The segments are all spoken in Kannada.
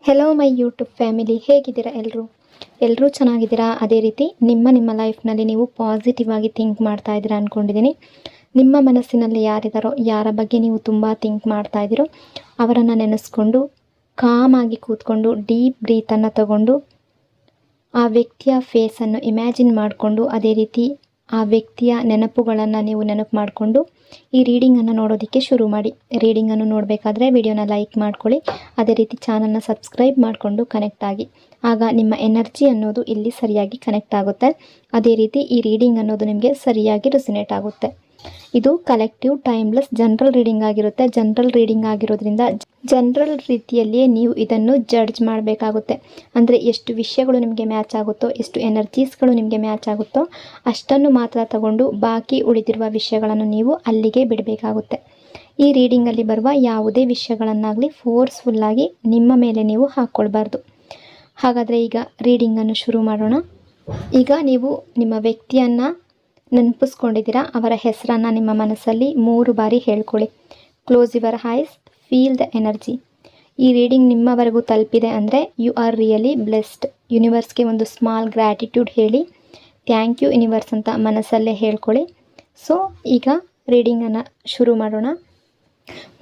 ಹೆಲೋ ಮೈ ಯೂಟ್ಯೂಬ್ ಫ್ಯಾಮಿಲಿ, ಹೇಗಿದ್ದೀರಾ ಎಲ್ಲರೂ ಚೆನ್ನಾಗಿದ್ದೀರಾ? ಅದೇ ರೀತಿ ನಿಮ್ಮ ಲೈಫ್ನಲ್ಲಿ ನೀವು ಪಾಸಿಟಿವ್ ಆಗಿ ಥಿಂಕ್ ಮಾಡ್ತಾ ಇದ್ದೀರಾ ಅಂದ್ಕೊಂಡಿದ್ದೀನಿ. ನಿಮ್ಮ ಮನಸ್ಸಿನಲ್ಲಿ ಯಾರಿದ್ದಾರೋ, ಯಾರ ಬಗ್ಗೆ ನೀವು ತುಂಬ ಥಿಂಕ್ ಮಾಡ್ತಾ ಇದ್ದೀರೋ ಅವರನ್ನು ನೆನೆಸ್ಕೊಂಡು ಕಾಮಾಗಿ ಕೂತ್ಕೊಂಡು ಡೀಪ್ ಬ್ರೀತನ್ನು ತಗೊಂಡು ಆ ವ್ಯಕ್ತಿಯ ಫೇಸನ್ನು ಇಮ್ಯಾಜಿನ್ ಮಾಡಿಕೊಂಡು ಅದೇ ರೀತಿ ಆ ವ್ಯಕ್ತಿಯ ನೆನಪುಗಳನ್ನು ನೀವು ನೆನಪು ಮಾಡಿಕೊಂಡು ಈ ರೀಡಿಂಗನ್ನು ನೋಡೋದಕ್ಕೆ ಶುರು ಮಾಡಿ. ರೀಡಿಂಗನ್ನು ನೋಡಬೇಕಾದ್ರೆ ವಿಡಿಯೋನ ಲೈಕ್ ಮಾಡ್ಕೊಳ್ಳಿ, ಅದೇ ರೀತಿ ಚಾನಲ್ನ ಸಬ್ಸ್ಕ್ರೈಬ್ ಮಾಡಿಕೊಂಡು ಕನೆಕ್ಟ್ ಆಗಿ. ಆಗ ನಿಮ್ಮ ಎನರ್ಜಿ ಅನ್ನೋದು ಇಲ್ಲಿ ಸರಿಯಾಗಿ ಕನೆಕ್ಟ್ ಆಗುತ್ತೆ. ಅದೇ ರೀತಿ ಈ ರೀಡಿಂಗ್ ಅನ್ನೋದು ನಿಮಗೆ ಸರಿಯಾಗಿ ರೆಸೊನೇಟ್ ಆಗುತ್ತೆ. ಇದು ಕಲೆಕ್ಟಿವ್ ಟೈಮ್ಲೆಸ್ ಜನರಲ್ ರೀಡಿಂಗ್ ಆಗಿರುತ್ತೆ. ಜನರಲ್ ರೀಡಿಂಗ್ ಆಗಿರೋದ್ರಿಂದ ಜನರಲ್ ರೀತಿಯಲ್ಲಿಯೇ ನೀವು ಇದನ್ನು ಜಡ್ಜ್ ಮಾಡಬೇಕಾಗುತ್ತೆ. ಅಂದರೆ ಎಷ್ಟು ವಿಷಯಗಳು ನಿಮಗೆ ಮ್ಯಾಚ್ ಆಗುತ್ತೋ, ಎಷ್ಟು ಎನರ್ಜೀಸ್ಗಳು ನಿಮಗೆ ಮ್ಯಾಚ್ ಆಗುತ್ತೋ ಅಷ್ಟನ್ನು ಮಾತ್ರ ತಗೊಂಡು ಬಾಕಿ ಉಳಿದಿರುವ ವಿಷಯಗಳನ್ನು ನೀವು ಅಲ್ಲಿಗೆ ಬಿಡಬೇಕಾಗುತ್ತೆ. ಈ ರೀಡಿಂಗಲ್ಲಿ ಬರುವ ಯಾವುದೇ ವಿಷಯಗಳನ್ನಾಗಲಿ ಫೋರ್ಸ್ಫುಲ್ಲಾಗಿ ನಿಮ್ಮ ಮೇಲೆ ನೀವು ಹಾಕ್ಕೊಳ್ಬಾರ್ದು. ಹಾಗಾದರೆ ಈಗ ರೀಡಿಂಗನ್ನು ಶುರು ಮಾಡೋಣ. ಈಗ ನೀವು ನಿಮ್ಮ ವ್ಯಕ್ತಿಯನ್ನು ನೆನಪಿಸ್ಕೊಂಡಿದ್ದೀರಾ. ಅವರ ಹೆಸರನ್ನು ನಿಮ್ಮ ಮನಸ್ಸಲ್ಲಿ 3 ಬಾರಿ ಹೇಳ್ಕೊಳ್ಳಿ. Close your eyes, feel the energy. ಈ ರೀಡಿಂಗ್ ನಿಮ್ಮವರೆಗೂ ತಲುಪಿದೆ ಅಂದರೆ ಯು ಆರ್ ರಿಯಲಿ ಬ್ಲೆಸ್ಡ್. ಯೂನಿವರ್ಸ್ಗೆ ಒಂದು ಸ್ಮಾಲ್ ಗ್ರ್ಯಾಟಿಟ್ಯೂಡ್ ಹೇಳಿ, ಥ್ಯಾಂಕ್ ಯು ಯೂನಿವರ್ಸ್ ಅಂತ ಮನಸ್ಸಲ್ಲೇ ಹೇಳ್ಕೊಳ್ಳಿ. ಸೊ ಈಗ ರೀಡಿಂಗನ್ನು ಶುರು ಮಾಡೋಣ.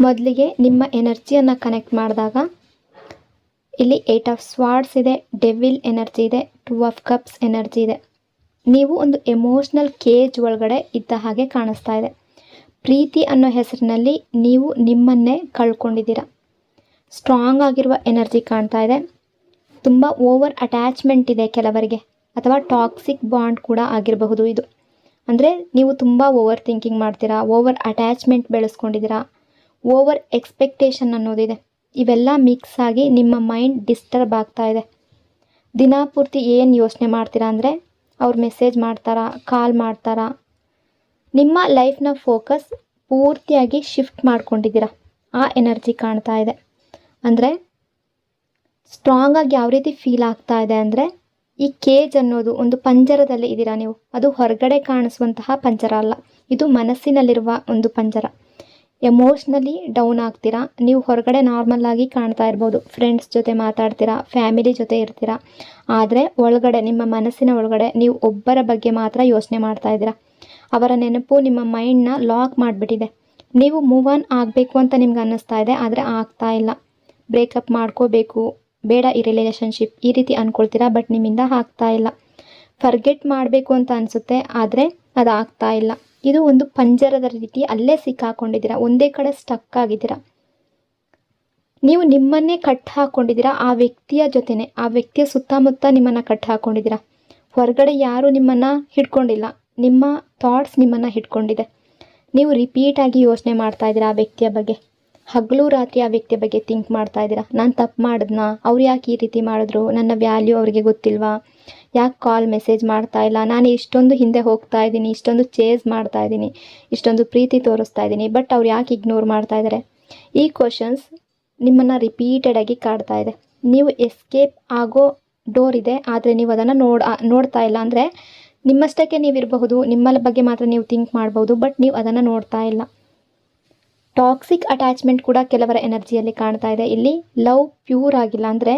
ಮೊದಲಿಗೆ ನಿಮ್ಮ ಎನರ್ಜಿಯನ್ನು ಕನೆಕ್ಟ್ ಮಾಡಿದಾಗ ಇಲ್ಲಿ 8 ಆಫ್ ಸ್ವಾರ್ಡ್ಸ್ ಇದೆ, ಡೆವಿಲ್ ಎನರ್ಜಿ ಇದೆ, 2 ಆಫ್ ಕಪ್ಸ್ ಎನರ್ಜಿ ಇದೆ. ನೀವು ಒಂದು ಎಮೋಷ್ನಲ್ ಕೇಜ್ ಒಳಗಡೆ ಇದ್ದ ಹಾಗೆ ಕಾಣಿಸ್ತಾ ಇದೆ. ಪ್ರೀತಿ ಅನ್ನೋ ಹೆಸರಿನಲ್ಲಿ ನೀವು ನಿಮ್ಮನ್ನೇ ಕಳ್ಕೊಂಡಿದ್ದೀರಾ. ಸ್ಟ್ರಾಂಗ್ ಆಗಿರುವ ಎನರ್ಜಿ ಕಾಣ್ತಾ ಇದೆ. ತುಂಬ ಓವರ್ ಅಟ್ಯಾಚ್ಮೆಂಟ್ ಇದೆ ಕೆಲವರಿಗೆ, ಅಥವಾ ಟಾಕ್ಸಿಕ್ ಬಾಂಡ್ ಕೂಡ ಆಗಿರಬಹುದು ಇದು. ಅಂದರೆ ನೀವು ತುಂಬ ಓವರ್ ಥಿಂಕಿಂಗ್ ಮಾಡ್ತೀರಾ, ಓವರ್ ಅಟ್ಯಾಚ್ಮೆಂಟ್ ಬೆಳೆಸ್ಕೊಂಡಿದ್ದೀರಾ, ಓವರ್ ಎಕ್ಸ್ಪೆಕ್ಟೇಷನ್ ಅನ್ನೋದಿದೆ. ಇವೆಲ್ಲ ಮಿಕ್ಸ್ ಆಗಿ ನಿಮ್ಮ ಮೈಂಡ್ ಡಿಸ್ಟರ್ಬ್ ಆಗ್ತಾ ಇದೆ. ದಿನಪೂರ್ತಿ ಏನು ಯೋಚನೆ ಮಾಡ್ತೀರಾ ಅಂದರೆ ಅವ್ರು ಮೆಸೇಜ್ ಮಾಡ್ತಾರಾ, ಕಾಲ್ ಮಾಡ್ತಾರಾ, ನಿಮ್ಮ ಲೈಫ್ನ ಫೋಕಸ್ ಪೂರ್ತಿಯಾಗಿ ಶಿಫ್ಟ್ ಮಾಡ್ಕೊಂಡಿದ್ದೀರಾ. ಆ ಎನರ್ಜಿ ಕಾಣ್ತಾ ಇದೆ. ಅಂದರೆ ಸ್ಟ್ರಾಂಗಾಗಿ ಯಾವ ರೀತಿ ಫೀಲ್ ಆಗ್ತಾ ಇದೆ ಅಂದರೆ ಈ ಕೇಜ್ ಅನ್ನೋದು ಒಂದು ಪಂಜರದಲ್ಲಿ ಇದ್ದೀರಾ ನೀವು. ಅದು ಹೊರಗಡೆ ಕಾಣಿಸುವಂತಹ ಪಂಜರ ಅಲ್ಲ, ಇದು ಮನಸ್ಸಿನಲ್ಲಿರುವ ಒಂದು ಪಂಜರ. ಎಮೋಷ್ನಲಿ ಡೌನ್ ಆಗ್ತೀರಾ. ನೀವು ಹೊರಗಡೆ ನಾರ್ಮಲ್ ಆಗಿ ಕಾಣ್ತಾ ಇರ್ಬೋದು, ಫ್ರೆಂಡ್ಸ್ ಜೊತೆ ಮಾತಾಡ್ತೀರಾ, ಫ್ಯಾಮಿಲಿ ಜೊತೆ ಇರ್ತೀರಾ. ಆದರೆ ಒಳಗಡೆ ನಿಮ್ಮ ಮನಸ್ಸಿನ ಒಳಗಡೆ ನೀವು ಒಬ್ಬರ ಬಗ್ಗೆ ಮಾತ್ರ ಯೋಚನೆ ಮಾಡ್ತಾ ಇದ್ದೀರಾ. ಅವರ ನೆನಪು ನಿಮ್ಮ ಮೈಂಡ್ನ ಲಾಕ್ ಮಾಡಿಬಿಟ್ಟಿದೆ. ನೀವು ಮೂವ್ ಆನ್ ಆಗಬೇಕು ಅಂತ ನಿಮ್ಗೆ ಅನ್ನಿಸ್ತಾ ಇದೆ, ಆದರೆ ಆಗ್ತಾ ಇಲ್ಲ. ಬ್ರೇಕಪ್ ಮಾಡ್ಕೋಬೇಕು, ಬೇಡ ಈ ರಿಲೇಷನ್ಶಿಪ್, ಈ ರೀತಿ ಅಂದ್ಕೊಳ್ತೀರಾ, ಬಟ್ ನಿಮ್ಮಿಂದ ಆಗ್ತಾ ಇಲ್ಲ. ಫರ್ಗೆಟ್ ಮಾಡಬೇಕು ಅಂತ ಅನಿಸುತ್ತೆ, ಆದರೆ ಅದು ಆಗ್ತಾ ಇಲ್ಲ. ಇದು ಒಂದು ಪಂಜರದ ರೀತಿ ಅಲ್ಲೇ ಸಿಕ್ಕಾಕೊಂಡಿದ್ದೀರಾ, ಒಂದೇ ಕಡೆ ಸ್ಟಕ್ ಆಗಿದ್ದೀರಾ. ನೀವು ನಿಮ್ಮನ್ನೇ ಕಟ್ ಹಾಕ್ಕೊಂಡಿದ್ದೀರಾ ಆ ವ್ಯಕ್ತಿಯ ಜೊತೆನೆ, ಆ ವ್ಯಕ್ತಿಯ ಸುತ್ತಮುತ್ತ ನಿಮ್ಮನ್ನು ಕಟ್ ಹಾಕ್ಕೊಂಡಿದ್ದೀರಾ. ಹೊರಗಡೆ ಯಾರೂ ನಿಮ್ಮನ್ನು ಹಿಡ್ಕೊಂಡಿಲ್ಲ, ನಿಮ್ಮ ಥಾಟ್ಸ್ ನಿಮ್ಮನ್ನು ಹಿಡ್ಕೊಂಡಿದೆ. ನೀವು ರಿಪೀಟಾಗಿ ಯೋಚನೆ ಮಾಡ್ತಾ ಇದ್ದೀರಾ ಆ ವ್ಯಕ್ತಿಯ ಬಗ್ಗೆ. ಹಗಲು ರಾತ್ರಿ ಆ ವ್ಯಕ್ತಿಯ ಬಗ್ಗೆ ಥಿಂಕ್ ಮಾಡ್ತಾ ಇದ್ದೀರಾ. ನಾನು ತಪ್ಪು ಮಾಡಿದ್ನಾ, ಅವ್ರು ಯಾಕೆ ಈ ರೀತಿ ಮಾಡಿದ್ರು, ನನ್ನ ವ್ಯಾಲ್ಯೂ ಅವರಿಗೆ ಗೊತ್ತಿಲ್ವಾ, ಯಾಕೆ ಕಾಲ್ ಮೆಸೇಜ್ ಮಾಡ್ತಾ ಇಲ್ಲ, ನಾನು ಇಷ್ಟೊಂದು ಹಿಂದೆ ಹೋಗ್ತಾ ಇದ್ದೀನಿ, ಇಷ್ಟೊಂದು ಚೇಸ್ ಮಾಡ್ತಾ ಇದ್ದೀನಿ, ಇಷ್ಟೊಂದು ಪ್ರೀತಿ ತೋರಿಸ್ತಾ ಇದ್ದೀನಿ, ಬಟ್ ಅವ್ರು ಯಾಕೆ ಇಗ್ನೋರ್ ಮಾಡ್ತಾ ಇದ್ದಾರೆ. ಈ ಕ್ವಶನ್ಸ್ ನಿಮ್ಮನ್ನು ರಿಪೀಟೆಡಾಗಿ ಕಾಡ್ತಾ ಇದೆ. ನೀವು ಎಸ್ಕೇಪ್ ಆಗೋ ಡೋರ್ ಇದೆ, ಆದರೆ ನೀವು ಅದನ್ನು ನೋಡ್ತಾ ಇಲ್ಲ. ಅಂದರೆ ನಿಮ್ಮಷ್ಟಕ್ಕೆ ನೀವಿರಬಹುದು, ನಿಮ್ಮ ಬಗ್ಗೆ ಮಾತ್ರ ನೀವು ಥಿಂಕ್ ಮಾಡ್ಬೋದು, ಬಟ್ ನೀವು ಅದನ್ನು ನೋಡ್ತಾ ಇಲ್ಲ. ಟಾಕ್ಸಿಕ್ ಅಟ್ಯಾಚ್ಮೆಂಟ್ ಕೂಡ ಕೆಲವರ ಎನರ್ಜಿಯಲ್ಲಿ ಕಾಣ್ತಾ ಇದೆ. ಇಲ್ಲಿ ಲವ್ ಪ್ಯೂರ್ ಆಗಿಲ್ಲ, ಅಂದರೆ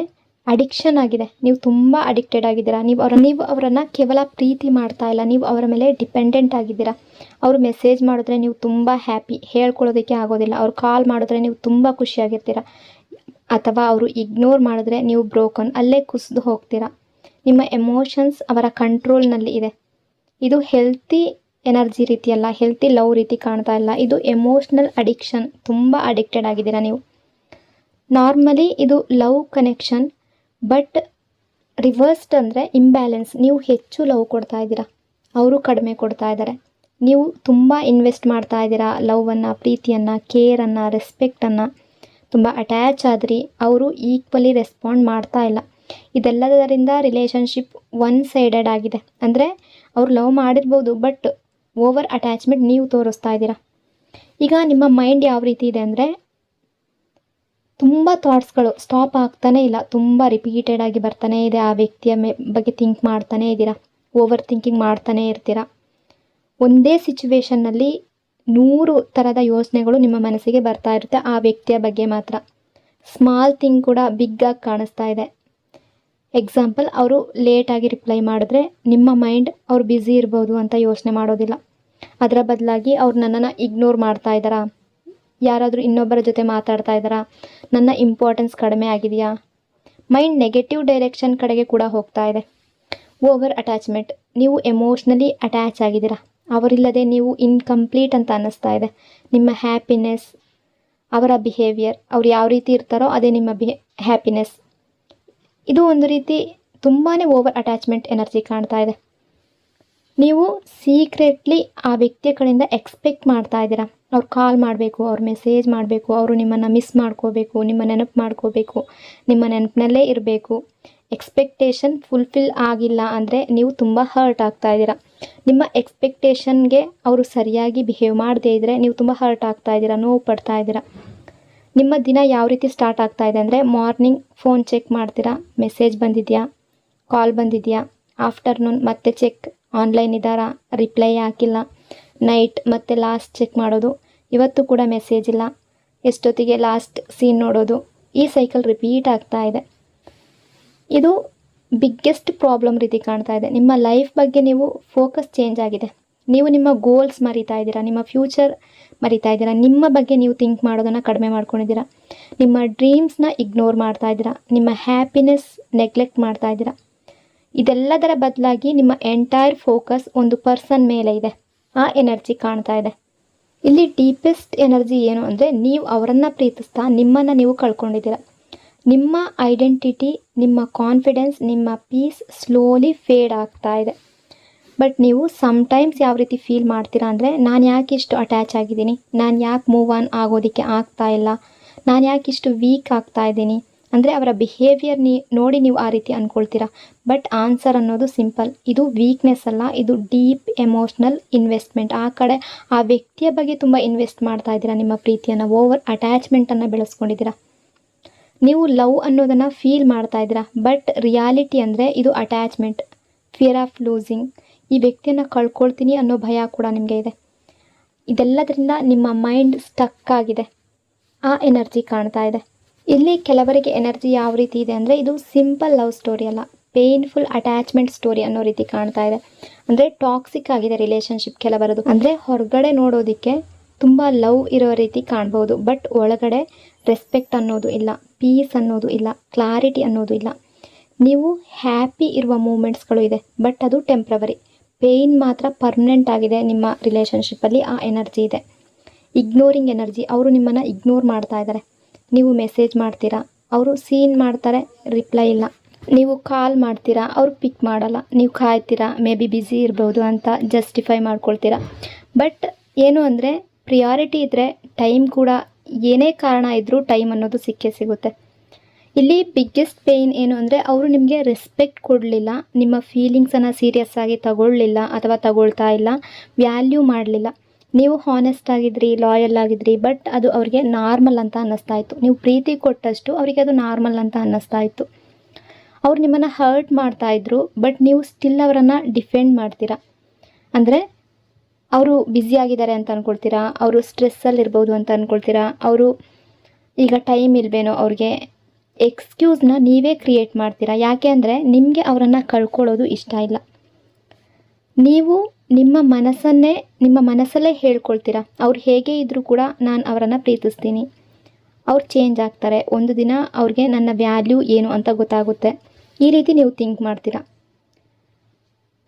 ಅಡಿಕ್ಷನ್ ಆಗಿದೆ. ನೀವು ತುಂಬ ಅಡಿಕ್ಟೆಡ್ ಆಗಿದ್ದೀರಾ. ನೀವು ಅವರನ್ನು ಕೇವಲ ಪ್ರೀತಿ ಮಾಡ್ತಾ ಇಲ್ಲ, ನೀವು ಅವರ ಮೇಲೆ ಡಿಪೆಂಡೆಂಟ್ ಆಗಿದ್ದೀರಾ. ಅವರು ಮೆಸೇಜ್ ಮಾಡಿದ್ರೆ ನೀವು ತುಂಬ ಹ್ಯಾಪಿ, ಹೇಳ್ಕೊಳ್ಳೋದಕ್ಕೆ ಆಗೋದಿಲ್ಲ. ಅವ್ರು ಕಾಲ್ ಮಾಡಿದ್ರೆ ನೀವು ತುಂಬ ಖುಷಿಯಾಗಿರ್ತೀರ, ಅಥವಾ ಅವರು ಇಗ್ನೋರ್ ಮಾಡಿದ್ರೆ ನೀವು ಬ್ರೋಕನ್, ಅಲ್ಲೇ ಕುಸಿದು ಹೋಗ್ತೀರಾ. ನಿಮ್ಮ ಎಮೋಷನ್ಸ್ ಅವರ ಕಂಟ್ರೋಲ್ನಲ್ಲಿ ಇದೆ. ಇದು ಹೆಲ್ತಿ ಎನರ್ಜಿ ರೀತಿಯಲ್ಲ, ಹೆಲ್ತಿ ಲವ್ ರೀತಿ ಕಾಣ್ತಾ ಇಲ್ಲ. ಇದು ಎಮೋಷ್ನಲ್ ಅಡಿಕ್ಷನ್, ತುಂಬ ಅಡಿಕ್ಟೆಡ್ ಆಗಿದ್ದೀರಾ ನೀವು. ನಾರ್ಮಲಿ ಇದು ಲವ್ ಕನೆಕ್ಷನ್, ಬಟ್ ರಿವರ್ಸ್ಡ್ ಅಂದರೆ ಇಂಬ್ಯಾಲೆನ್ಸ್. ನೀವು ಹೆಚ್ಚು ಲವ್ ಕೊಡ್ತಾ ಇದ್ದೀರಾ, ಅವರು ಕಡಿಮೆ ಕೊಡ್ತಾ ಇದ್ದಾರೆ. ನೀವು ತುಂಬ ಇನ್ವೆಸ್ಟ್ ಮಾಡ್ತಾ ಇದ್ದೀರಾ ಲವ್ವನ್ನು, ಪ್ರೀತಿಯನ್ನು, ಕೇರನ್ನು, ರೆಸ್ಪೆಕ್ಟನ್ನು. ತುಂಬ ಅಟ್ಯಾಚ್ ಆದ್ರಿ, ಅವರು ಈಕ್ವಲಿ ರೆಸ್ಪಾಂಡ್ ಮಾಡ್ತಾ ಇಲ್ಲ. ಇದೆಲ್ಲದರಿಂದ ರಿಲೇಷನ್ಶಿಪ್ ಒನ್ ಸೈಡೆಡ್ ಆಗಿದೆ. ಅಂದರೆ ಅವರು ಲವ್ ಮಾಡಿರ್ಬೋದು, ಬಟ್ ಓವರ್ ಅಟ್ಯಾಚ್ಮೆಂಟ್ ನೀವು ತೋರಿಸ್ತಾ ಇದ್ದೀರಾ. ಈಗ ನಿಮ್ಮ ಮೈಂಡ್ ಯಾವ ರೀತಿ ಇದೆ ಅಂದರೆ ತುಂಬ ಥಾಟ್ಸ್ಗಳು ಸ್ಟಾಪ್ ಆಗ್ತಾನೇ ಇಲ್ಲ, ತುಂಬ ರಿಪೀಟೆಡಾಗಿ ಬರ್ತಾನೇ ಇದೆ. ಆ ವ್ಯಕ್ತಿಯ ಬಗ್ಗೆ ಥಿಂಕ್ ಮಾಡ್ತಾನೇ ಇದ್ದೀರಾ, ಓವರ್ ಥಿಂಕಿಂಗ್ ಮಾಡ್ತಾನೇ ಇರ್ತೀರಾ. ಒಂದೇ ಸಿಚುವೇಶನ್ನಲ್ಲಿ 100 ಥರದ ಯೋಚನೆಗಳು ನಿಮ್ಮ ಮನಸ್ಸಿಗೆ ಬರ್ತಾ ಇರುತ್ತೆ ಆ ವ್ಯಕ್ತಿಯ ಬಗ್ಗೆ ಮಾತ್ರ. ಸ್ಮಾಲ್ ಥಿಂಗ್ ಕೂಡ ಬಿಗ್ಗಾಗಿ ಕಾಣಿಸ್ತಾ ಇದೆ. ಎಕ್ಸಾಂಪಲ್, ಅವರು ಲೇಟಾಗಿ ರಿಪ್ಲೈ ಮಾಡಿದ್ರೆ ನಿಮ್ಮ ಮೈಂಡ್ ಅವ್ರು ಬ್ಯುಸಿ ಇರ್ಬೋದು ಅಂತ ಯೋಚನೆ ಮಾಡೋದಿಲ್ಲ. ಅದರ ಬದಲಾಗಿ ಅವ್ರು ನನ್ನನ್ನು ಇಗ್ನೋರ್ ಮಾಡ್ತಾ ಇದ್ದಾರಾ, ಯಾರಾದರೂ ಇನ್ನೊಬ್ಬರ ಜೊತೆ ಮಾತಾಡ್ತಾ ಇದ್ದಾರಾ, ನನ್ನ ಇಂಪಾರ್ಟೆನ್ಸ್ ಕಡಿಮೆ ಆಗಿದೆಯಾ, ಮೈಂಡ್ ನೆಗೆಟಿವ್ ಡೈರೆಕ್ಷನ್ ಕಡೆಗೆ ಕೂಡ ಹೋಗ್ತಾ ಇದೆ. ಓವರ್ ಅಟ್ಯಾಚ್ಮೆಂಟ್, ನೀವು ಎಮೋಷ್ನಲಿ ಅಟ್ಯಾಚ್ ಆಗಿದ್ದೀರಾ, ಅವರಿಲ್ಲದೆ ನೀವು ಇನ್ಕಂಪ್ಲೀಟ್ ಅಂತ ಅನ್ನಿಸ್ತಾ ಇದೆ. ನಿಮ್ಮ ಹ್ಯಾಪಿನೆಸ್, ಅವರ ಬಿಹೇವಿಯರ್, ಅವ್ರು ಯಾವ ರೀತಿ ಇರ್ತಾರೋ ಅದೇ ನಿಮ್ಮ ಹ್ಯಾಪಿನೆಸ್. ಇದು ಒಂದು ರೀತಿ ತುಂಬಾ ಓವರ್ ಅಟ್ಯಾಚ್ಮೆಂಟ್ ಎನರ್ಜಿ ಕಾಣ್ತಾ ಇದೆ. ನೀವು ಸೀಕ್ರೆಟ್ಲಿ ಆ ವ್ಯಕ್ತಿಯ ಕಡೆಯಿಂದ ಎಕ್ಸ್ಪೆಕ್ಟ್ ಮಾಡ್ತಾ ಇದ್ದೀರಾ, ಅವ್ರು ಕಾಲ್ ಮಾಡಬೇಕು, ಅವ್ರು ಮೆಸೇಜ್ ಮಾಡಬೇಕು, ಅವರು ನಿಮ್ಮನ್ನು ಮಿಸ್ ಮಾಡ್ಕೋಬೇಕು, ನಿಮ್ಮ ನೆನಪು ಮಾಡ್ಕೋಬೇಕು, ನಿಮ್ಮ ನೆನಪಿನಲ್ಲೇ ಇರಬೇಕು. ಎಕ್ಸ್ಪೆಕ್ಟೇಷನ್ ಫುಲ್ಫಿಲ್ ಆಗಿಲ್ಲ ಅಂದರೆ ನೀವು ತುಂಬ ಹರ್ಟ್ ಆಗ್ತಾ ಇದ್ದೀರಾ. ನಿಮ್ಮ ಎಕ್ಸ್ಪೆಕ್ಟೇಷನ್ಗೆ ಅವರು ಸರಿಯಾಗಿ ಬಿಹೇವ್ ಮಾಡದೇ ಇದ್ದರೆ ನೀವು ತುಂಬ ಹರ್ಟ್ ಆಗ್ತಾ ಇದ್ದೀರಾ, ನೋವು ಪಡ್ತಾ ಇದ್ದೀರಾ. ನಿಮ್ಮ ದಿನ ಯಾವ ರೀತಿ ಸ್ಟಾರ್ಟ್ ಆಗ್ತಾ ಇದೆ ಅಂದರೆ, ಮಾರ್ನಿಂಗ್ ಫೋನ್ ಚೆಕ್ ಮಾಡ್ತೀರಾ, ಮೆಸೇಜ್ ಬಂದಿದೆಯಾ, ಕಾಲ್ ಬಂದಿದೆಯಾ. ಆಫ್ಟರ್ನೂನ್ ಮತ್ತೆ ಚೆಕ್, ಆನ್ಲೈನ್ ಇದ್ದಾರಾ, ರಿಪ್ಲೈ ಹಾಕಿಲ್ಲ. ನೈಟ್ ಮತ್ತೆ ಲಾಸ್ಟ್ ಚೆಕ್ ಮಾಡೋದು, ಇವತ್ತು ಕೂಡ ಮೆಸೇಜ್ ಇಲ್ಲ, ಎಷ್ಟೊತ್ತಿಗೆ ಲಾಸ್ಟ್ ಸೀನ್ ನೋಡೋದು. ಈ ಸೈಕಲ್ ರಿಪೀಟ್ ಆಗ್ತಾ ಇದೆ. ಇದು ಬಿಗ್ಗೆಸ್ಟ್ ಪ್ರಾಬ್ಲಮ್ ರೀತಿ ಕಾಣ್ತಾ ಇದೆ. ನಿಮ್ಮ ಲೈಫ್ ಬಗ್ಗೆ ನೀವು ಫೋಕಸ್ ಚೇಂಜ್ ಆಗಿದೆ. ನೀವು ನಿಮ್ಮ ಗೋಲ್ಸ್ ಮರಿತಾ ಇದ್ದೀರಾ, ನಿಮ್ಮ ಫ್ಯೂಚರ್ ಮರಿತಾ ಇದ್ದೀರಾ, ನಿಮ್ಮ ಬಗ್ಗೆ ನೀವು ಥಿಂಕ್ ಮಾಡೋದನ್ನು ಕಡಿಮೆ ಮಾಡ್ಕೊಂಡಿದ್ದೀರಾ, ನಿಮ್ಮ ಡ್ರೀಮ್ಸ್ನ ಇಗ್ನೋರ್ ಮಾಡ್ತಾ ಇದ್ದೀರಾ, ನಿಮ್ಮ ಹ್ಯಾಪಿನೆಸ್ ನೆಗ್ಲೆಕ್ಟ್ ಮಾಡ್ತಾ ಇದ್ದೀರಾ. ಇದೆಲ್ಲದರ ಬದಲಾಗಿ ನಿಮ್ಮ ಎಂಟೈರ್ ಫೋಕಸ್ ಒಂದು ಪರ್ಸನ್ ಮೇಲೆ ಇದೆ. ಆ ಎನರ್ಜಿ ಕಾಣ್ತಾ ಇದೆ. ಇಲ್ಲಿ ಡೀಪೆಸ್ಟ್ ಎನರ್ಜಿ ಏನು ಅಂದರೆ, ನೀವು ಅವರನ್ನು ಪ್ರೀತಿಸ್ತಾ ನಿಮ್ಮನ್ನು ನೀವು ಕಳ್ಕೊಂಡಿದ್ದೀರಾ. ನಿಮ್ಮ ಐಡೆಂಟಿಟಿ, ನಿಮ್ಮ ಕಾನ್ಫಿಡೆನ್ಸ್, ನಿಮ್ಮ ಪೀಸ್ ಸ್ಲೋಲಿ ಫೇಡ್ ಆಗ್ತಾ ಇದೆ. ಬಟ್ ನೀವು ಸಮ್ಟೈಮ್ಸ್ ಯಾವ ರೀತಿ ಫೀಲ್ ಮಾಡ್ತೀರಾ ಅಂದರೆ, ನಾನು ಯಾಕೆ ಇಷ್ಟು ಅಟ್ಯಾಚ್ ಆಗಿದ್ದೀನಿ, ನಾನು ಯಾಕೆ ಮೂವ್ ಆನ್ ಆಗೋದಕ್ಕೆ ಆಗ್ತಾ ಇಲ್ಲ, ನಾನು ಯಾಕೆ ಇಷ್ಟು ವೀಕ್ ಆಗ್ತಾ ಇದ್ದೀನಿ ಅಂದರೆ ಅವರ ಬಿಹೇವಿಯರ್ ನೋಡಿ ನೀವು ಆ ರೀತಿ ಅಂದ್ಕೊಳ್ತೀರಾ. ಬಟ್ ಆನ್ಸರ್ ಅನ್ನೋದು ಸಿಂಪಲ್. ಇದು ವೀಕ್ನೆಸ್ ಅಲ್ಲ, ಇದು ಡೀಪ್ ಎಮೋಷ್ನಲ್ ಇನ್ವೆಸ್ಟ್ಮೆಂಟ್. ಆ ಕಡೆ ಆ ವ್ಯಕ್ತಿಯ ಬಗ್ಗೆ ತುಂಬ ಇನ್ವೆಸ್ಟ್ ಮಾಡ್ತಾ ಇದ್ದೀರಾ. ನಿಮ್ಮ ಪ್ರೀತಿಯನ್ನು, ಓವರ್ ಅಟ್ಯಾಚ್ಮೆಂಟನ್ನು ಬೆಳೆಸ್ಕೊಂಡಿದ್ದೀರಾ. ನೀವು ಲವ್ ಅನ್ನೋದನ್ನು ಫೀಲ್ ಮಾಡ್ತಾ ಇದ್ದೀರಾ. ಬಟ್ ರಿಯಾಲಿಟಿ ಅಂದರೆ ಇದು ಅಟ್ಯಾಚ್ಮೆಂಟ್, ಫಿಯರ್ ಆಫ್ ಲೂಸಿಂಗ್. ಈ ವ್ಯಕ್ತಿಯನ್ನು ಕಳ್ಕೊಳ್ತೀನಿ ಅನ್ನೋ ಭಯ ಕೂಡ ನಿಮಗೆ ಇದೆ. ಇದೆಲ್ಲದರಿಂದ ನಿಮ್ಮ ಮೈಂಡ್ ಸ್ಟಕ್ ಆಗಿದೆ. ಆ ಎನರ್ಜಿ ಕಾಣ್ತಾ ಇದೆ. ಇಲ್ಲಿ ಕೆಲವರಿಗೆ ಎನರ್ಜಿ ಯಾವ ರೀತಿ ಇದೆ ಅಂದರೆ, ಇದು ಸಿಂಪಲ್ ಲವ್ ಸ್ಟೋರಿ ಅಲ್ಲ, ಪೇನ್ಫುಲ್ ಅಟ್ಯಾಚ್ಮೆಂಟ್ ಸ್ಟೋರಿ ಅನ್ನೋ ರೀತಿ ಕಾಣ್ತಾ ಇದೆ. ಅಂದರೆ ಟಾಕ್ಸಿಕ್ ಆಗಿದೆ ರಿಲೇಷನ್ಶಿಪ್ ಕೆಲವರದು. ಅಂದರೆ ಹೊರಗಡೆ ನೋಡೋದಕ್ಕೆ ತುಂಬ ಲವ್ ಇರೋ ರೀತಿ ಕಾಣ್ಬೋದು, ಬಟ್ ಒಳಗಡೆ ರೆಸ್ಪೆಕ್ಟ್ ಅನ್ನೋದು ಇಲ್ಲ, ಪೀಸ್ ಅನ್ನೋದು ಇಲ್ಲ, ಕ್ಲಾರಿಟಿ ಅನ್ನೋದು ಇಲ್ಲ. ನೀವು ಹ್ಯಾಪಿ ಇರುವ ಮೂಮೆಂಟ್ಸ್ಗಳು ಇದೆ, ಬಟ್ ಅದು ಟೆಂಪ್ರವರಿ. ಪೇಯ್ನ್ ಮಾತ್ರ ಪರ್ಮನೆಂಟ್ ಆಗಿದೆ ನಿಮ್ಮ ರಿಲೇಷನ್ಶಿಪ್ಪಲ್ಲಿ. ಆ ಎನರ್ಜಿ ಇದೆ. ಇಗ್ನೋರಿಂಗ್ ಎನರ್ಜಿ, ಅವರು ನಿಮ್ಮನ್ನು ಇಗ್ನೋರ್ ಮಾಡ್ತಾ ಇದ್ದಾರೆ. ನೀವು ಮೆಸೇಜ್ ಮಾಡ್ತೀರಾ, ಅವರು ಸೀನ್ ಮಾಡ್ತಾರೆ, ರಿಪ್ಲೈ ಇಲ್ಲ. ನೀವು ಕಾಲ್ ಮಾಡ್ತೀರಾ, ಅವರು ಪಿಕ್ ಮಾಡಲ್ಲ. ನೀವು ಕಾಯ್ತೀರಾ, ಮೇ ಬಿ ಬ್ಯುಸಿ ಇರ್ಬೋದು ಅಂತ ಜಸ್ಟಿಫೈ ಮಾಡ್ಕೊಳ್ತೀರಾ. ಬಟ್ ಏನು ಅಂದರೆ, ಪ್ರಿಯಾರಿಟಿ ಇದ್ದರೆ ಟೈಮ್ ಕೂಡ, ಏನೇ ಕಾರಣ ಇದ್ದರೂ ಟೈಮ್ ಅನ್ನೋದು ಸಿಕ್ಕೇ ಸಿಗುತ್ತೆ. ಇಲ್ಲಿ ಬಿಗ್ಗೆಸ್ಟ್ ಪೇಯ್ನ್ ಏನು ಅಂದರೆ, ಅವರು ನಿಮಗೆ ರೆಸ್ಪೆಕ್ಟ್ ಕೊಡಲಿಲ್ಲ, ನಿಮ್ಮ ಫೀಲಿಂಗ್ಸನ್ನು ಸೀರಿಯಸ್ ಆಗಿ ತಗೊಳ್ಳಿಲ್ಲ ಅಥವಾ ತಗೊಳ್ತಾ ಇಲ್ಲ, ವ್ಯಾಲ್ಯೂ ಮಾಡಲಿಲ್ಲ. ನೀವು ಹಾನೆಸ್ಟ್ ಆಗಿದ್ರಿ, ಲಾಯಲ್ ಆಗಿದ್ರಿ, ಬಟ್ ಅದು ಅವ್ರಿಗೆ ನಾರ್ಮಲ್ ಅಂತ ಅನ್ನಿಸ್ತಾ ಇತ್ತು. ನೀವು ಪ್ರೀತಿ ಕೊಟ್ಟಷ್ಟು ಅವರಿಗೆ ಅದು ನಾರ್ಮಲ್ ಅಂತ ಅನ್ನಿಸ್ತಾ ಇತ್ತು. ಅವ್ರು ನಿಮ್ಮನ್ನು ಹರ್ಟ್ ಮಾಡ್ತಾಯಿದ್ರು, ಬಟ್ ನೀವು ಸ್ಟಿಲ್ ಅವರನ್ನು ಡಿಫೆಂಡ್ ಮಾಡ್ತೀರಾ. ಅಂದರೆ ಅವರು ಬ್ಯುಸಿಯಾಗಿದ್ದಾರೆ ಅಂತ ಅಂದ್ಕೊಳ್ತೀರಾ, ಅವರು ಸ್ಟ್ರೆಸ್ಸಲ್ಲಿರ್ಬೋದು ಅಂತ ಅಂದ್ಕೊಳ್ತೀರಾ, ಅವರು ಈಗ ಟೈಮ್ ಇಲ್ವೇನೋ ಅವ್ರಿಗೆ, ಎಕ್ಸ್ಕ್ಯೂಸ್ನ ನೀವೇ ಕ್ರಿಯೇಟ್ ಮಾಡ್ತೀರಾ. ಯಾಕೆ ಅಂದರೆ ನಿಮಗೆ ಅವರನ್ನು ಕಳ್ಕೊಳ್ಳೋದು ಇಷ್ಟ ಇಲ್ಲ. ನೀವು ನಿಮ್ಮ ಮನಸ್ಸಲ್ಲೇ ಹೇಳ್ಕೊಳ್ತೀರಾ, ಅವ್ರು ಹೇಗೆ ಇದ್ದರೂ ಕೂಡ ನಾನು ಅವರನ್ನು ಪ್ರೀತಿಸ್ತೀನಿ, ಅವ್ರು ಚೇಂಜ್ ಆಗ್ತಾರೆ, ಒಂದು ದಿನ ಅವ್ರಿಗೆ ನನ್ನ ವ್ಯಾಲ್ಯೂ ಏನು ಅಂತ ಗೊತ್ತಾಗುತ್ತೆ. ಈ ರೀತಿ ನೀವು ಥಿಂಕ್ ಮಾಡ್ತೀರಾ.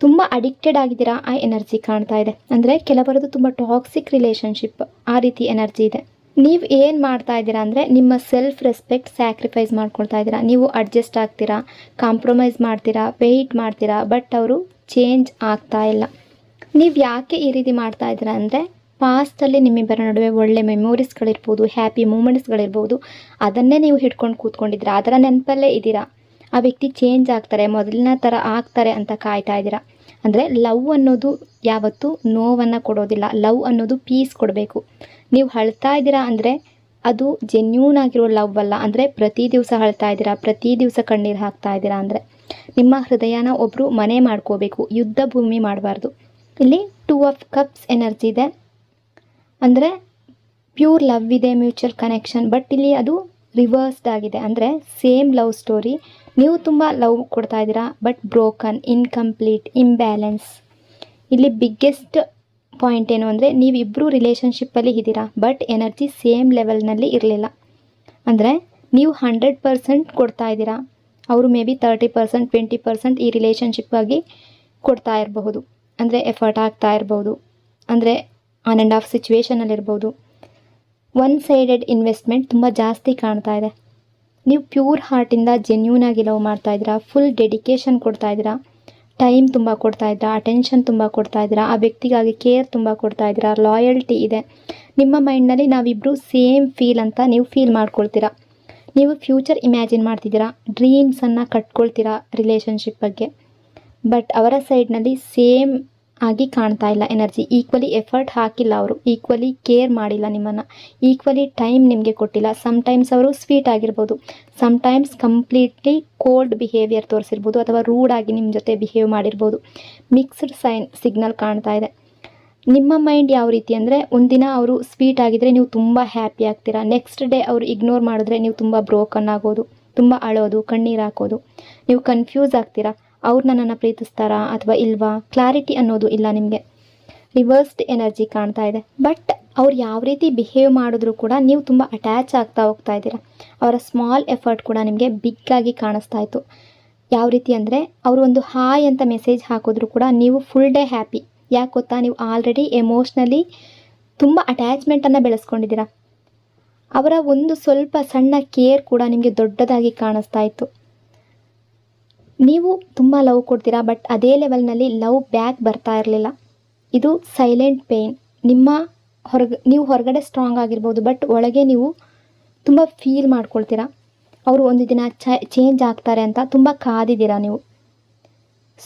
ತುಂಬ ಅಡಿಕ್ಟೆಡ್ ಆಗಿದ್ದೀರಾ. ಆ ಎನರ್ಜಿ ಕಾಣ್ತಾ ಇದೆ. ಅಂದರೆ ಕೆಲವರದು ತುಂಬ ಟಾಕ್ಸಿಕ್ ರಿಲೇಷನ್ಶಿಪ್, ಆ ರೀತಿ ಎನರ್ಜಿ ಇದೆ. ನೀವು ಏನು ಮಾಡ್ತಾ ಇದ್ದೀರಾ ಅಂದರೆ, ನಿಮ್ಮ ಸೆಲ್ಫ್ ರೆಸ್ಪೆಕ್ಟ್ ಸ್ಯಾಕ್ರಿಫೈಸ್ ಮಾಡ್ಕೊಳ್ತಾ ಇದ್ದೀರಾ. ನೀವು ಅಡ್ಜಸ್ಟ್ ಆಗ್ತೀರಾ, ಕಾಂಪ್ರಮೈಸ್ ಮಾಡ್ತೀರಾ, ವೆಯ್ಟ್ ಮಾಡ್ತೀರಾ, ಬಟ್ ಅವರು ಚೇಂಜ್ ಆಗ್ತಾ ಇಲ್ಲ. ನೀವು ಯಾಕೆ ಈ ರೀತಿ ಮಾಡ್ತಾ ಇದ್ದೀರಾ ಅಂದರೆ, ಪಾಸ್ಟಲ್ಲಿ ನಿಮ್ಮಿಬ್ಬರ ನಡುವೆ ಒಳ್ಳೆ ಮೆಮೊರೀಸ್ಗಳಿರ್ಬೋದು, ಹ್ಯಾಪಿ ಮೂಮೆಂಟ್ಸ್ಗಳಿರ್ಬೋದು, ಅದನ್ನೇ ನೀವು ಹಿಡ್ಕೊಂಡು ಕೂತ್ಕೊಂಡಿದ್ದೀರಾ, ಅದರ ನೆನಪಲ್ಲೇ ಇದ್ದೀರಾ. ಆ ವ್ಯಕ್ತಿ ಚೇಂಜ್ ಆಗ್ತಾರೆ, ಮೊದಲಿನ ಥರ ಆಗ್ತಾರೆ ಅಂತ ಕಾಯ್ತಾ ಇದ್ದೀರಾ. ಅಂದರೆ ಲವ್ ಅನ್ನೋದು ಯಾವತ್ತೂ ನೋವನ್ನು ಕೊಡೋದಿಲ್ಲ. ಲವ್ ಅನ್ನೋದು ಪೀಸ್ ಕೊಡಬೇಕು. ನೀವು ಅಳ್ತಾ ಇದ್ದೀರಾ ಅಂದರೆ ಅದು ಜೆನ್ಯೂನ್ ಆಗಿರೋ ಲವ್ ಅಲ್ಲ. ಅಂದರೆ ಪ್ರತಿ ದಿವಸ ಅಳ್ತಾ ಇದ್ದೀರಾ, ಪ್ರತಿ ದಿವಸ ಕಣ್ಣೀರು ಹಾಕ್ತಾ ಇದ್ದೀರಾ ಅಂದರೆ ನಿಮ್ಮ ಹೃದಯನ ಒಬ್ಬರು ಮನೆ ಮಾಡ್ಕೋಬೇಕು, ಯುದ್ಧ ಭೂಮಿ ಮಾಡಬಾರ್ದು. ಇಲ್ಲಿ 2 ಆಫ್ ಕಪ್ಸ್ ಎನರ್ಜಿ ಇದೆ. ಅಂದರೆ ಪ್ಯೂರ್ ಲವ್ ಇದೆ, ಮ್ಯೂಚುವಲ್ ಕನೆಕ್ಷನ್. ಬಟ್ ಇಲ್ಲಿ ಅದು ರಿವರ್ಸ್ಡ್ ಆಗಿದೆ. ಅಂದರೆ ಸೇಮ್ ಲವ್ ಸ್ಟೋರಿ, ನೀವು ತುಂಬ ಲವ್ ಕೊಡ್ತಾ ಇದ್ದೀರಾ ಬಟ್ ಬ್ರೋಕನ್, ಇನ್ಕಂಪ್ಲೀಟ್, ಇಂಬ್ಯಾಲೆನ್ಸ್. ಇಲ್ಲಿ ಬಿಗ್ಗೆಸ್ಟ್ ಪಾಯಿಂಟ್ ಏನು ಅಂದರೆ ನೀವಿಬ್ಬರು ರಿಲೇಷನ್ಶಿಪ್ಪಲ್ಲಿ ಇದ್ದೀರಾ ಬಟ್ ಎನರ್ಜಿ ಸೇಮ್ ಲೆವೆಲ್ನಲ್ಲಿ ಇರಲಿಲ್ಲ. ಅಂದರೆ ನೀವು 100% ಕೊಡ್ತಾ ಇದ್ದೀರಾ, ಅವರು ಮೇ ಬಿ 30%, 20% ಈ ರಿಲೇಷನ್ಶಿಪ್ಗಾಗಿ ಕೊಡ್ತಾ ಇರಬಹುದು. ಅಂದರೆ ಎಫರ್ಟ್ ಆಗ್ತಾ ಇರ್ಬೋದು, ಅಂದರೆ ಆನ್ ಆ್ಯಂಡ್ ಆಫ್ ಸಿಚುವೇಷನಲ್ಲಿರ್ಬೋದು. ಒನ್ ಸೈಡೆಡ್ ಇನ್ವೆಸ್ಟ್ಮೆಂಟ್ ತುಂಬ ಜಾಸ್ತಿ ಕಾಣ್ತಾ ಇದೆ. ನೀವು ಪ್ಯೂರ್ ಹಾರ್ಟಿಂದ ಜೆನ್ಯೂನಾಗಿ ಲವ್ ಮಾಡ್ತಾ ಇದ್ದೀರಾ, ಫುಲ್ ಡೆಡಿಕೇಶನ್ ಕೊಡ್ತಾ ಇದ್ದೀರಾ, ಟೈಮ್ ತುಂಬ ಕೊಡ್ತಾ ಇದ್ದೀರಾ, ಅಟೆನ್ಷನ್ ತುಂಬ ಕೊಡ್ತಾ ಇದ್ದೀರಾ, ಆ ವ್ಯಕ್ತಿಗಾಗಿ ಕೇರ್ ತುಂಬ ಕೊಡ್ತಾ ಇದ್ದೀರಾ, ಲಾಯಲ್ಟಿ ಇದೆ. ನಿಮ್ಮ ಮೈಂಡ್ನಲ್ಲಿ ನಾವಿಬ್ಬರು ಸೇಮ್ ಫೀಲ್ ಅಂತ ನೀವು ಫೀಲ್ ಮಾಡ್ಕೊಳ್ತೀರಾ. ನೀವು ಫ್ಯೂಚರ್ ಇಮ್ಯಾಜಿನ್ ಮಾಡ್ತಿದ್ದೀರಾ, ಡ್ರೀಮ್ಸನ್ನು ಕಟ್ಕೊಳ್ತೀರಾ ರಿಲೇಷನ್ಶಿಪ್ ಬಗ್ಗೆ. ಬಟ್ ಅವರ ಸೈಡ್ನಲ್ಲಿ ಸೇಮ್ ಆಗಿ ಕಾಣ್ತಾ ಇಲ್ಲ ಎನರ್ಜಿ. ಈಕ್ವಲಿ ಎಫರ್ಟ್ ಹಾಕಿಲ್ಲ ಅವರು, ಈಕ್ವಲಿ ಕೇರ್ ಮಾಡಿಲ್ಲ ನಿಮ್ಮನ್ನು, ಈಕ್ವಲಿ ಟೈಮ್ ನಿಮಗೆ ಕೊಟ್ಟಿಲ್ಲ. ಸಮ್ಟೈಮ್ಸ್ ಅವರು ಸ್ವೀಟ್ ಆಗಿರ್ಬೋದು, ಸಮ್ಟೈಮ್ಸ್ ಕಂಪ್ಲೀಟ್ಲಿ ಕೋಲ್ಡ್ ಬಿಹೇವಿಯರ್ ತೋರಿಸಿರ್ಬೋದು, ಅಥವಾ ರೂಡಾಗಿ ನಿಮ್ಮ ಜೊತೆ ಬಿಹೇವ್ ಮಾಡಿರ್ಬೋದು. ಮಿಕ್ಸ್ಡ್ ಸಿಗ್ನಲ್ ಕಾಣ್ತಾ ಇದೆ. ನಿಮ್ಮ ಮೈಂಡ್ ಯಾವ ರೀತಿ ಅಂದರೆ, ಒಂದಿನ ಅವರು ಸ್ವೀಟ್ ಆಗಿದ್ದರೆ ನೀವು ತುಂಬ ಹ್ಯಾಪಿ ಆಗ್ತೀರಾ, ನೆಕ್ಸ್ಟ್ ಡೇ ಅವರು ಇಗ್ನೋರ್ ಮಾಡಿದ್ರೆ ನೀವು ತುಂಬ ಬ್ರೋಕನ್ ಆಗೋದು, ತುಂಬ ಅಳೋದು, ಕಣ್ಣೀರು ಹಾಕೋದು, ನೀವು ಕನ್ಫ್ಯೂಸ್ ಆಗ್ತೀರಾ, ಅವ್ರು ನನ್ನನ್ನು ಪ್ರೀತಿಸ್ತಾರಾ ಅಥವಾ ಇಲ್ವಾ, ಕ್ಲಾರಿಟಿ ಅನ್ನೋದು ಇಲ್ಲ ನಿಮಗೆ. ರಿವರ್ಸ್ಡ್ ಎನರ್ಜಿ ಕಾಣ್ತಾ ಇದೆ. ಬಟ್ ಅವ್ರು ಯಾವ ರೀತಿ ಬಿಹೇವ್ ಮಾಡಿದ್ರು ಕೂಡ ನೀವು ತುಂಬ ಅಟ್ಯಾಚ್ ಆಗ್ತಾ ಹೋಗ್ತಾ ಇದ್ದೀರಾ. ಅವರ ಸ್ಮಾಲ್ ಎಫರ್ಟ್ ಕೂಡ ನಿಮಗೆ ಬಿಗ್ಗಾಗಿ ಕಾಣಿಸ್ತಾ ಇತ್ತು. ಯಾವ ರೀತಿ ಅಂದರೆ, ಅವರು ಒಂದು ಹಾಯ್ ಅಂತ ಮೆಸೇಜ್ ಹಾಕಿದ್ರು ಕೂಡ ನೀವು ಫುಲ್ ಡೇ ಹ್ಯಾಪಿ. ಯಾಕೆ ಗೊತ್ತಾ, ನೀವು ಆಲ್ರೆಡಿ ಎಮೋಷ್ನಲಿ ತುಂಬ ಅಟ್ಯಾಚ್ಮೆಂಟನ್ನು ಬೆಳೆಸ್ಕೊಂಡಿದ್ದೀರಾ. ಅವರ ಒಂದು ಸ್ವಲ್ಪ ಸಣ್ಣ ಕೇರ್ ಕೂಡ ನಿಮಗೆ ದೊಡ್ಡದಾಗಿ ಕಾಣಿಸ್ತಾ ಇತ್ತು. ನೀವು ತುಂಬ ಲವ್ ಕೊಡ್ತೀರಾ ಬಟ್ ಅದೇ ಲೆವೆಲ್ನಲ್ಲಿ ಲವ್ ಬ್ಯಾಕ್ ಬರ್ತಾ ಇರಲಿಲ್ಲ. ಇದು ಸೈಲೆಂಟ್ ಪೇಯ್ನ್. ನೀವು ಹೊರಗಡೆ ಸ್ಟ್ರಾಂಗ್ ಆಗಿರ್ಬೋದು ಬಟ್ ಒಳಗೆ ನೀವು ತುಂಬ ಫೀಲ್ ಮಾಡ್ಕೊಳ್ತೀರಾ. ಅವರು ಒಂದು ದಿನ ಚೇಂಜ್ ಆಗ್ತಾರೆ ಅಂತ ತುಂಬ ಕಾದಿದ್ದೀರಾ ನೀವು.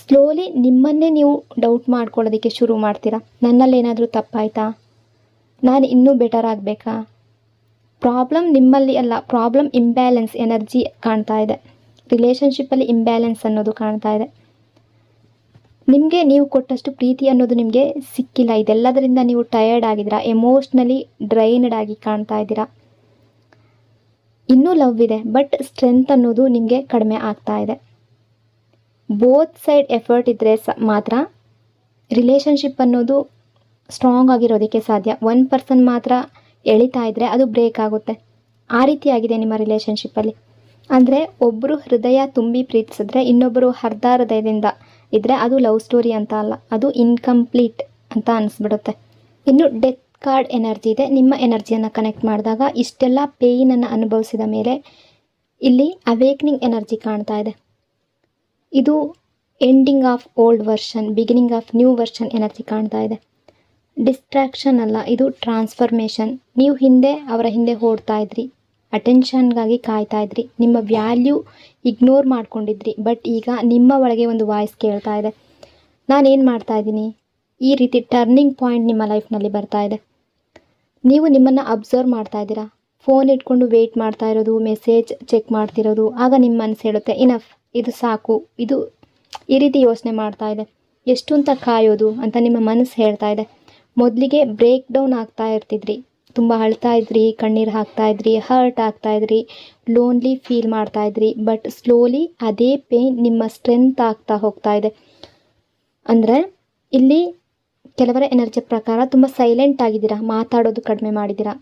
ಸ್ಲೋಲಿ ನಿಮ್ಮನ್ನೇ ನೀವು ಡೌಟ್ ಮಾಡ್ಕೊಳ್ಳೋದಕ್ಕೆ ಶುರು ಮಾಡ್ತೀರಾ. ನನ್ನಲ್ಲಿ ಏನಾದರೂ ತಪ್ಪಾಯ್ತಾ, ನಾನು ಇನ್ನೂ ಬೆಟರ್ ಆಗಬೇಕಾ. ಪ್ರಾಬ್ಲಮ್ ನಿಮ್ಮಲ್ಲಿ ಅಲ್ಲ, ಪ್ರಾಬ್ಲಮ್ ಇಂಬ್ಯಾಲೆನ್ಸ್ ಎನರ್ಜಿ ಕಾಣ್ತಾ ಇದೆ. ರಿಲೇಷನ್ಶಿಪ್ಪಲ್ಲಿ ಇಂಬ್ಯಾಲೆನ್ಸ್ ಅನ್ನೋದು ಕಾಣ್ತಾ ಇದೆ. ನಿಮಗೆ ನೀವು ಕೊಟ್ಟಷ್ಟು ಪ್ರೀತಿ ಅನ್ನೋದು ನಿಮಗೆ ಸಿಕ್ಕಿಲ್ಲ. ಇದೆಲ್ಲದರಿಂದ ನೀವು ಟಯರ್ಡ್ ಆಗಿದ್ದೀರಾ, ಎಮೋಷ್ನಲಿ ಡ್ರೈನ್ಡ್ ಆಗಿ ಕಾಣ್ತಾ ಇದ್ದೀರಾ. ಇನ್ನೂ ಲವ್ ಇದೆ ಬಟ್ ಸ್ಟ್ರೆಂತ್ ಅನ್ನೋದು ನಿಮಗೆ ಕಡಿಮೆ ಆಗ್ತಾ ಇದೆ. ಬೋತ್ ಸೈಡ್ ಎಫರ್ಟ್ ಇದ್ದರೆ ಮಾತ್ರ ರಿಲೇಷನ್ಶಿಪ್ ಅನ್ನೋದು ಸ್ಟ್ರಾಂಗ್ ಆಗಿರೋದಕ್ಕೆ ಸಾಧ್ಯ. ಒನ್ ಪರ್ಸನ್ ಮಾತ್ರ ಎಳಿತಾ ಇದ್ದರೆ ಅದು ಬ್ರೇಕ್ ಆಗುತ್ತೆ. ಆ ರೀತಿಯಾಗಿದೆ ನಿಮ್ಮ ರಿಲೇಷನ್ಶಿಪ್ಪಲ್ಲಿ. ಅಂದರೆ ಒಬ್ಬರು ಹೃದಯ ತುಂಬಿ ಪ್ರೀತಿಸಿದ್ರೆ ಇನ್ನೊಬ್ಬರು ಅರ್ಧ ಹೃದಯದಿಂದ ಇದ್ದರೆ ಅದು ಲವ್ ಸ್ಟೋರಿ ಅಂತ ಅಲ್ಲ, ಅದು ಇನ್ಕಂಪ್ಲೀಟ್ ಅಂತ ಅನಿಸ್ಬಿಡುತ್ತೆ. ಇನ್ನು ಡೆತ್ ಕಾರ್ಡ್ ಎನರ್ಜಿ ಇದೆ. ನಿಮ್ಮ ಎನರ್ಜಿಯನ್ನು ಕನೆಕ್ಟ್ ಮಾಡಿದಾಗ ಇಷ್ಟೆಲ್ಲ ಪೇಯ್ನನ್ನು ಅನುಭವಿಸಿದ ಮೇಲೆ ಇಲ್ಲಿ ಅವೇಕ್ನಿಂಗ್ ಎನರ್ಜಿ ಕಾಣ್ತಾ ಇದೆ. ಇದು ending of old version, beginning of new version energy ಕಾಣ್ತಾ ಇದೆ. ಡಿಸ್ಟ್ರಾಕ್ಷನ್ ಅಲ್ಲ, ಇದು ಟ್ರಾನ್ಸ್ಫರ್ಮೇಷನ್. ನೀವು ಅವರ ಹಿಂದೆ ಓಡ್ತಾ ಇದ್ರಿ, ಅಟೆನ್ಷನ್ಗಾಗಿ ಕಾಯ್ತಾ ಇದ್ರಿ, ನಿಮ್ಮ ವ್ಯಾಲ್ಯೂ ಇಗ್ನೋರ್ ಮಾಡ್ಕೊಂಡಿದ್ರಿ. ಬಟ್ ಈಗ ನಿಮ್ಮ ಒಳಗೆ ಒಂದು ವಾಯ್ಸ್ ಕೇಳ್ತಾ ಇದೆ, ನಾನೇನು ಮಾಡ್ತಾ ಇದ್ದೀನಿ. ಈ ರೀತಿ ಟರ್ನಿಂಗ್ ಪಾಯಿಂಟ್ ನಿಮ್ಮ ಲೈಫ್ನಲ್ಲಿ ಬರ್ತಾ ಇದೆ. ನೀವು ನಿಮ್ಮನ್ನು ಅಬ್ಸರ್ವ್ ಮಾಡ್ತಾ ಇದ್ದೀರಾ. ಫೋನ್ ಇಟ್ಕೊಂಡು ವೆಯ್ಟ್ ಮಾಡ್ತಾ ಇರೋದು, ಮೆಸೇಜ್ ಚೆಕ್ ಮಾಡ್ತಿರೋದು. ಆಗ ನಿಮ್ಮ ಮನಸ್ಸು ಹೇಳುತ್ತೆ, ಇನಫ್, ಇದು ಸಾಕು, ಇದು ಈ ರೀತಿ ಯೋಚನೆ ಮಾಡ್ತಾ ಇದೆ. ಎಷ್ಟು ಅಂತ ಕಾಯೋದು ಅಂತ ನಿಮ್ಮ ಮನಸ್ಸು ಹೇಳ್ತಾ ಇದೆ. ಮೊದಲಿಗೆ ಬ್ರೇಕ್ ಡೌನ್ ಆಗ್ತಾ ಇರ್ತಿದ್ರಿ, ತುಂಬ ಅಳ್ತಾ ಇದ್ರಿ, ಕಣ್ಣೀರು ಹಾಕ್ತಾ ಇದ್ರಿ, ಹರ್ಟ್ ಆಗ್ತಾ ಇದ್ರಿ, ಲೋನ್ಲಿ ಫೀಲ್ ಮಾಡ್ತಾ ಇದ್ರಿ. ಬಟ್ ಸ್ಲೋಲಿ ಅದೇ ಪೇಯ್ನ್ ನಿಮ್ಮ ಸ್ಟ್ರೆಂತ್ ಆಗ್ತಾ ಹೋಗ್ತಾ ಇದೆ. ಅಂದರೆ ಇಲ್ಲಿ ಕೆಲವರ ಎನರ್ಜಿ ಪ್ರಕಾರ ತುಂಬ ಸೈಲೆಂಟ್ ಆಗಿದ್ದೀರಾ, ಮಾತಾಡೋದು ಕಡಿಮೆ ಮಾಡಿದ್ದೀರಾ,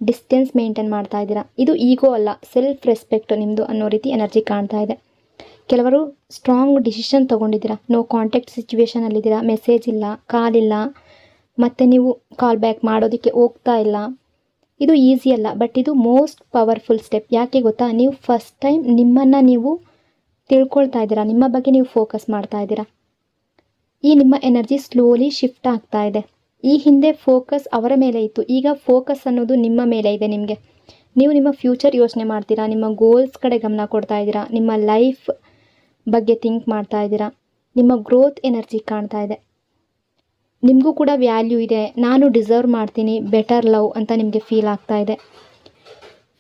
ಡಿಸ್ಟೆನ್ಸ್ ಮೇಂಟೈನ್ ಮಾಡ್ತಾ ಇದ್ದೀರಾ. ಇದು ಈಗೋ ಅಲ್ಲ, ಸೆಲ್ಫ್ ರೆಸ್ಪೆಕ್ಟ್ ನಿಮ್ಮದು ಅನ್ನೋ ರೀತಿ ಎನರ್ಜಿ ಕಾಣ್ತಾ ಇದೆ. ಕೆಲವರು ಸ್ಟ್ರಾಂಗ್ ಡಿಸಿಷನ್ ತೊಗೊಂಡಿದ್ದೀರಾ, ನೋ ಕಾಂಟ್ಯಾಕ್ಟ್ ಸಿಚುವೇಷನಲ್ಲಿದ್ದೀರಾ, ಮೆಸೇಜ್ ಇಲ್ಲ, ಕಾಲ್ ಇಲ್ಲ, ಮತ್ತು ನೀವು ಕಾಲ್ ಬ್ಯಾಕ್ ಮಾಡೋದಕ್ಕೆ ಹೋಗ್ತಾ ಇಲ್ಲ. ಇದು ಈಸಿ ಅಲ್ಲ ಬಟ್ ಇದು ಮೋಸ್ಟ್ ಪವರ್ಫುಲ್ ಸ್ಟೆಪ್. ಯಾಕೆ ಗೊತ್ತಾ, ನೀವು ಫಸ್ಟ್ ಟೈಮ್ ನಿಮ್ಮನ್ನು ನೀವು ತಿಳ್ಕೊಳ್ತಾ ಇದ್ದೀರಾ, ನಿಮ್ಮ ಬಗ್ಗೆ ನೀವು ಫೋಕಸ್ ಮಾಡ್ತಾ ಇದ್ದೀರಾ. ಈ ನಿಮ್ಮ ಎನರ್ಜಿ ಸ್ಲೋಲಿ ಶಿಫ್ಟ್ ಆಗ್ತಾ ಇದೆ. ಈ ಹಿಂದೆ ಫೋಕಸ್ ಅವರ ಮೇಲೆ ಇತ್ತು, ಈಗ ಫೋಕಸ್ ಅನ್ನೋದು ನಿಮ್ಮ ಮೇಲೆ ಇದೆ. ನೀವು ನಿಮ್ಮ ಫ್ಯೂಚರ್ ಯೋಚನೆ ಮಾಡ್ತೀರಾ, ನಿಮ್ಮ ಗೋಲ್ಸ್ ಕಡೆ ಗಮನ ಕೊಡ್ತಾ ಇದ್ದೀರಾ, ನಿಮ್ಮ ಲೈಫ್ ಬಗ್ಗೆ ಥಿಂಕ್ ಮಾಡ್ತಾ ಇದ್ದೀರಾ. ನಿಮ್ಮ ಗ್ರೋತ್ ಎನರ್ಜಿ ಕಾಣ್ತಾ ಇದೆ. ನಿಮಗೂ ಕೂಡ ವ್ಯಾಲ್ಯೂ ಇದೆ, ನಾನು ಡಿಸರ್ವ್ ಮಾಡ್ತೀನಿ ಬೆಟರ್ ಲವ್ ಅಂತ ನಿಮಗೆ ಫೀಲ್ ಆಗ್ತಾ ಇದೆ.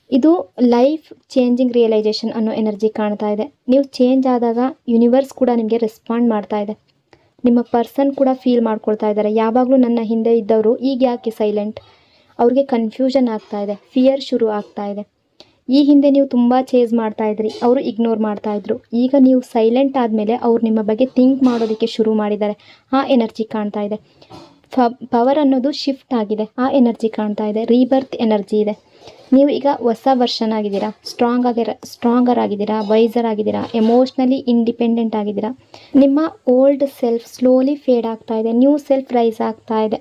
ಇದು ಲೈಫ್ ಚೇಂಜಿಂಗ್ ರಿಯಲೈಸೇಷನ್ ಅನ್ನೋ ಎನರ್ಜಿ ಕಾಣ್ತಾ ಇದೆ. ನೀವು ಚೇಂಜ್ ಆದಾಗ ಯೂನಿವರ್ಸ್ ಕೂಡ ನಿಮಗೆ ರೆಸ್ಪಾಂಡ್ ಮಾಡ್ತಾ ಇದೆ. ನಿಮ್ಮ ಪರ್ಸನ್ ಕೂಡ ಫೀಲ್ ಮಾಡ್ಕೊಳ್ತಾ ಇದ್ದಾರೆ, ಯಾವಾಗಲೂ ನನ್ನ ಹಿಂದೆ ಇದ್ದವರು ಈಗ ಯಾಕೆ ಸೈಲೆಂಟ್. ಅವ್ರಿಗೆ ಕನ್ಫ್ಯೂಷನ್ ಆಗ್ತಾ ಇದೆ, ಫಿಯರ್ ಶುರು ಆಗ್ತಾ ಇದೆ. ಈ ಹಿಂದೆ ನೀವು ತುಂಬ ಚೇಸ್ ಮಾಡ್ತಾ ಇದ್ರಿ, ಅವರು ಇಗ್ನೋರ್ ಮಾಡ್ತಾ ಇದ್ರು. ಈಗ ನೀವು ಸೈಲೆಂಟ್ ಆದಮೇಲೆ ಅವ್ರು ನಿಮ್ಮ ಬಗ್ಗೆ ಥಿಂಕ್ ಮಾಡೋದಕ್ಕೆ ಶುರು ಮಾಡಿದ್ದಾರೆ. ಆ ಎನರ್ಜಿ ಕಾಣ್ತಾ ಇದೆ. ಪವರ್ ಅನ್ನೋದು ಶಿಫ್ಟ್ ಆಗಿದೆ, ಆ ಎನರ್ಜಿ ಕಾಣ್ತಾ ಇದೆ. ರೀಬರ್ತ್ ಎನರ್ಜಿ ಇದೆ. ನೀವು ಈಗ ಹೊಸ ವರ್ಷನ್ ಆಗಿದ್ದೀರಾ, ಸ್ಟ್ರಾಂಗರ್ ಆಗಿದ್ದೀರಾ, ವೈಸರ್ ಆಗಿದ್ದೀರಾ, ಎಮೋಷ್ನಲಿ ಇಂಡಿಪೆಂಡೆಂಟ್ ಆಗಿದ್ದೀರಾ. ನಿಮ್ಮ ಓಲ್ಡ್ ಸೆಲ್ಫ್ ಸ್ಲೋಲಿ ಫೇಡ್ ಆಗ್ತಾ ಇದೆ, ನ್ಯೂ ಸೆಲ್ಫ್ ರೈಸ್ ಆಗ್ತಾ ಇದೆ.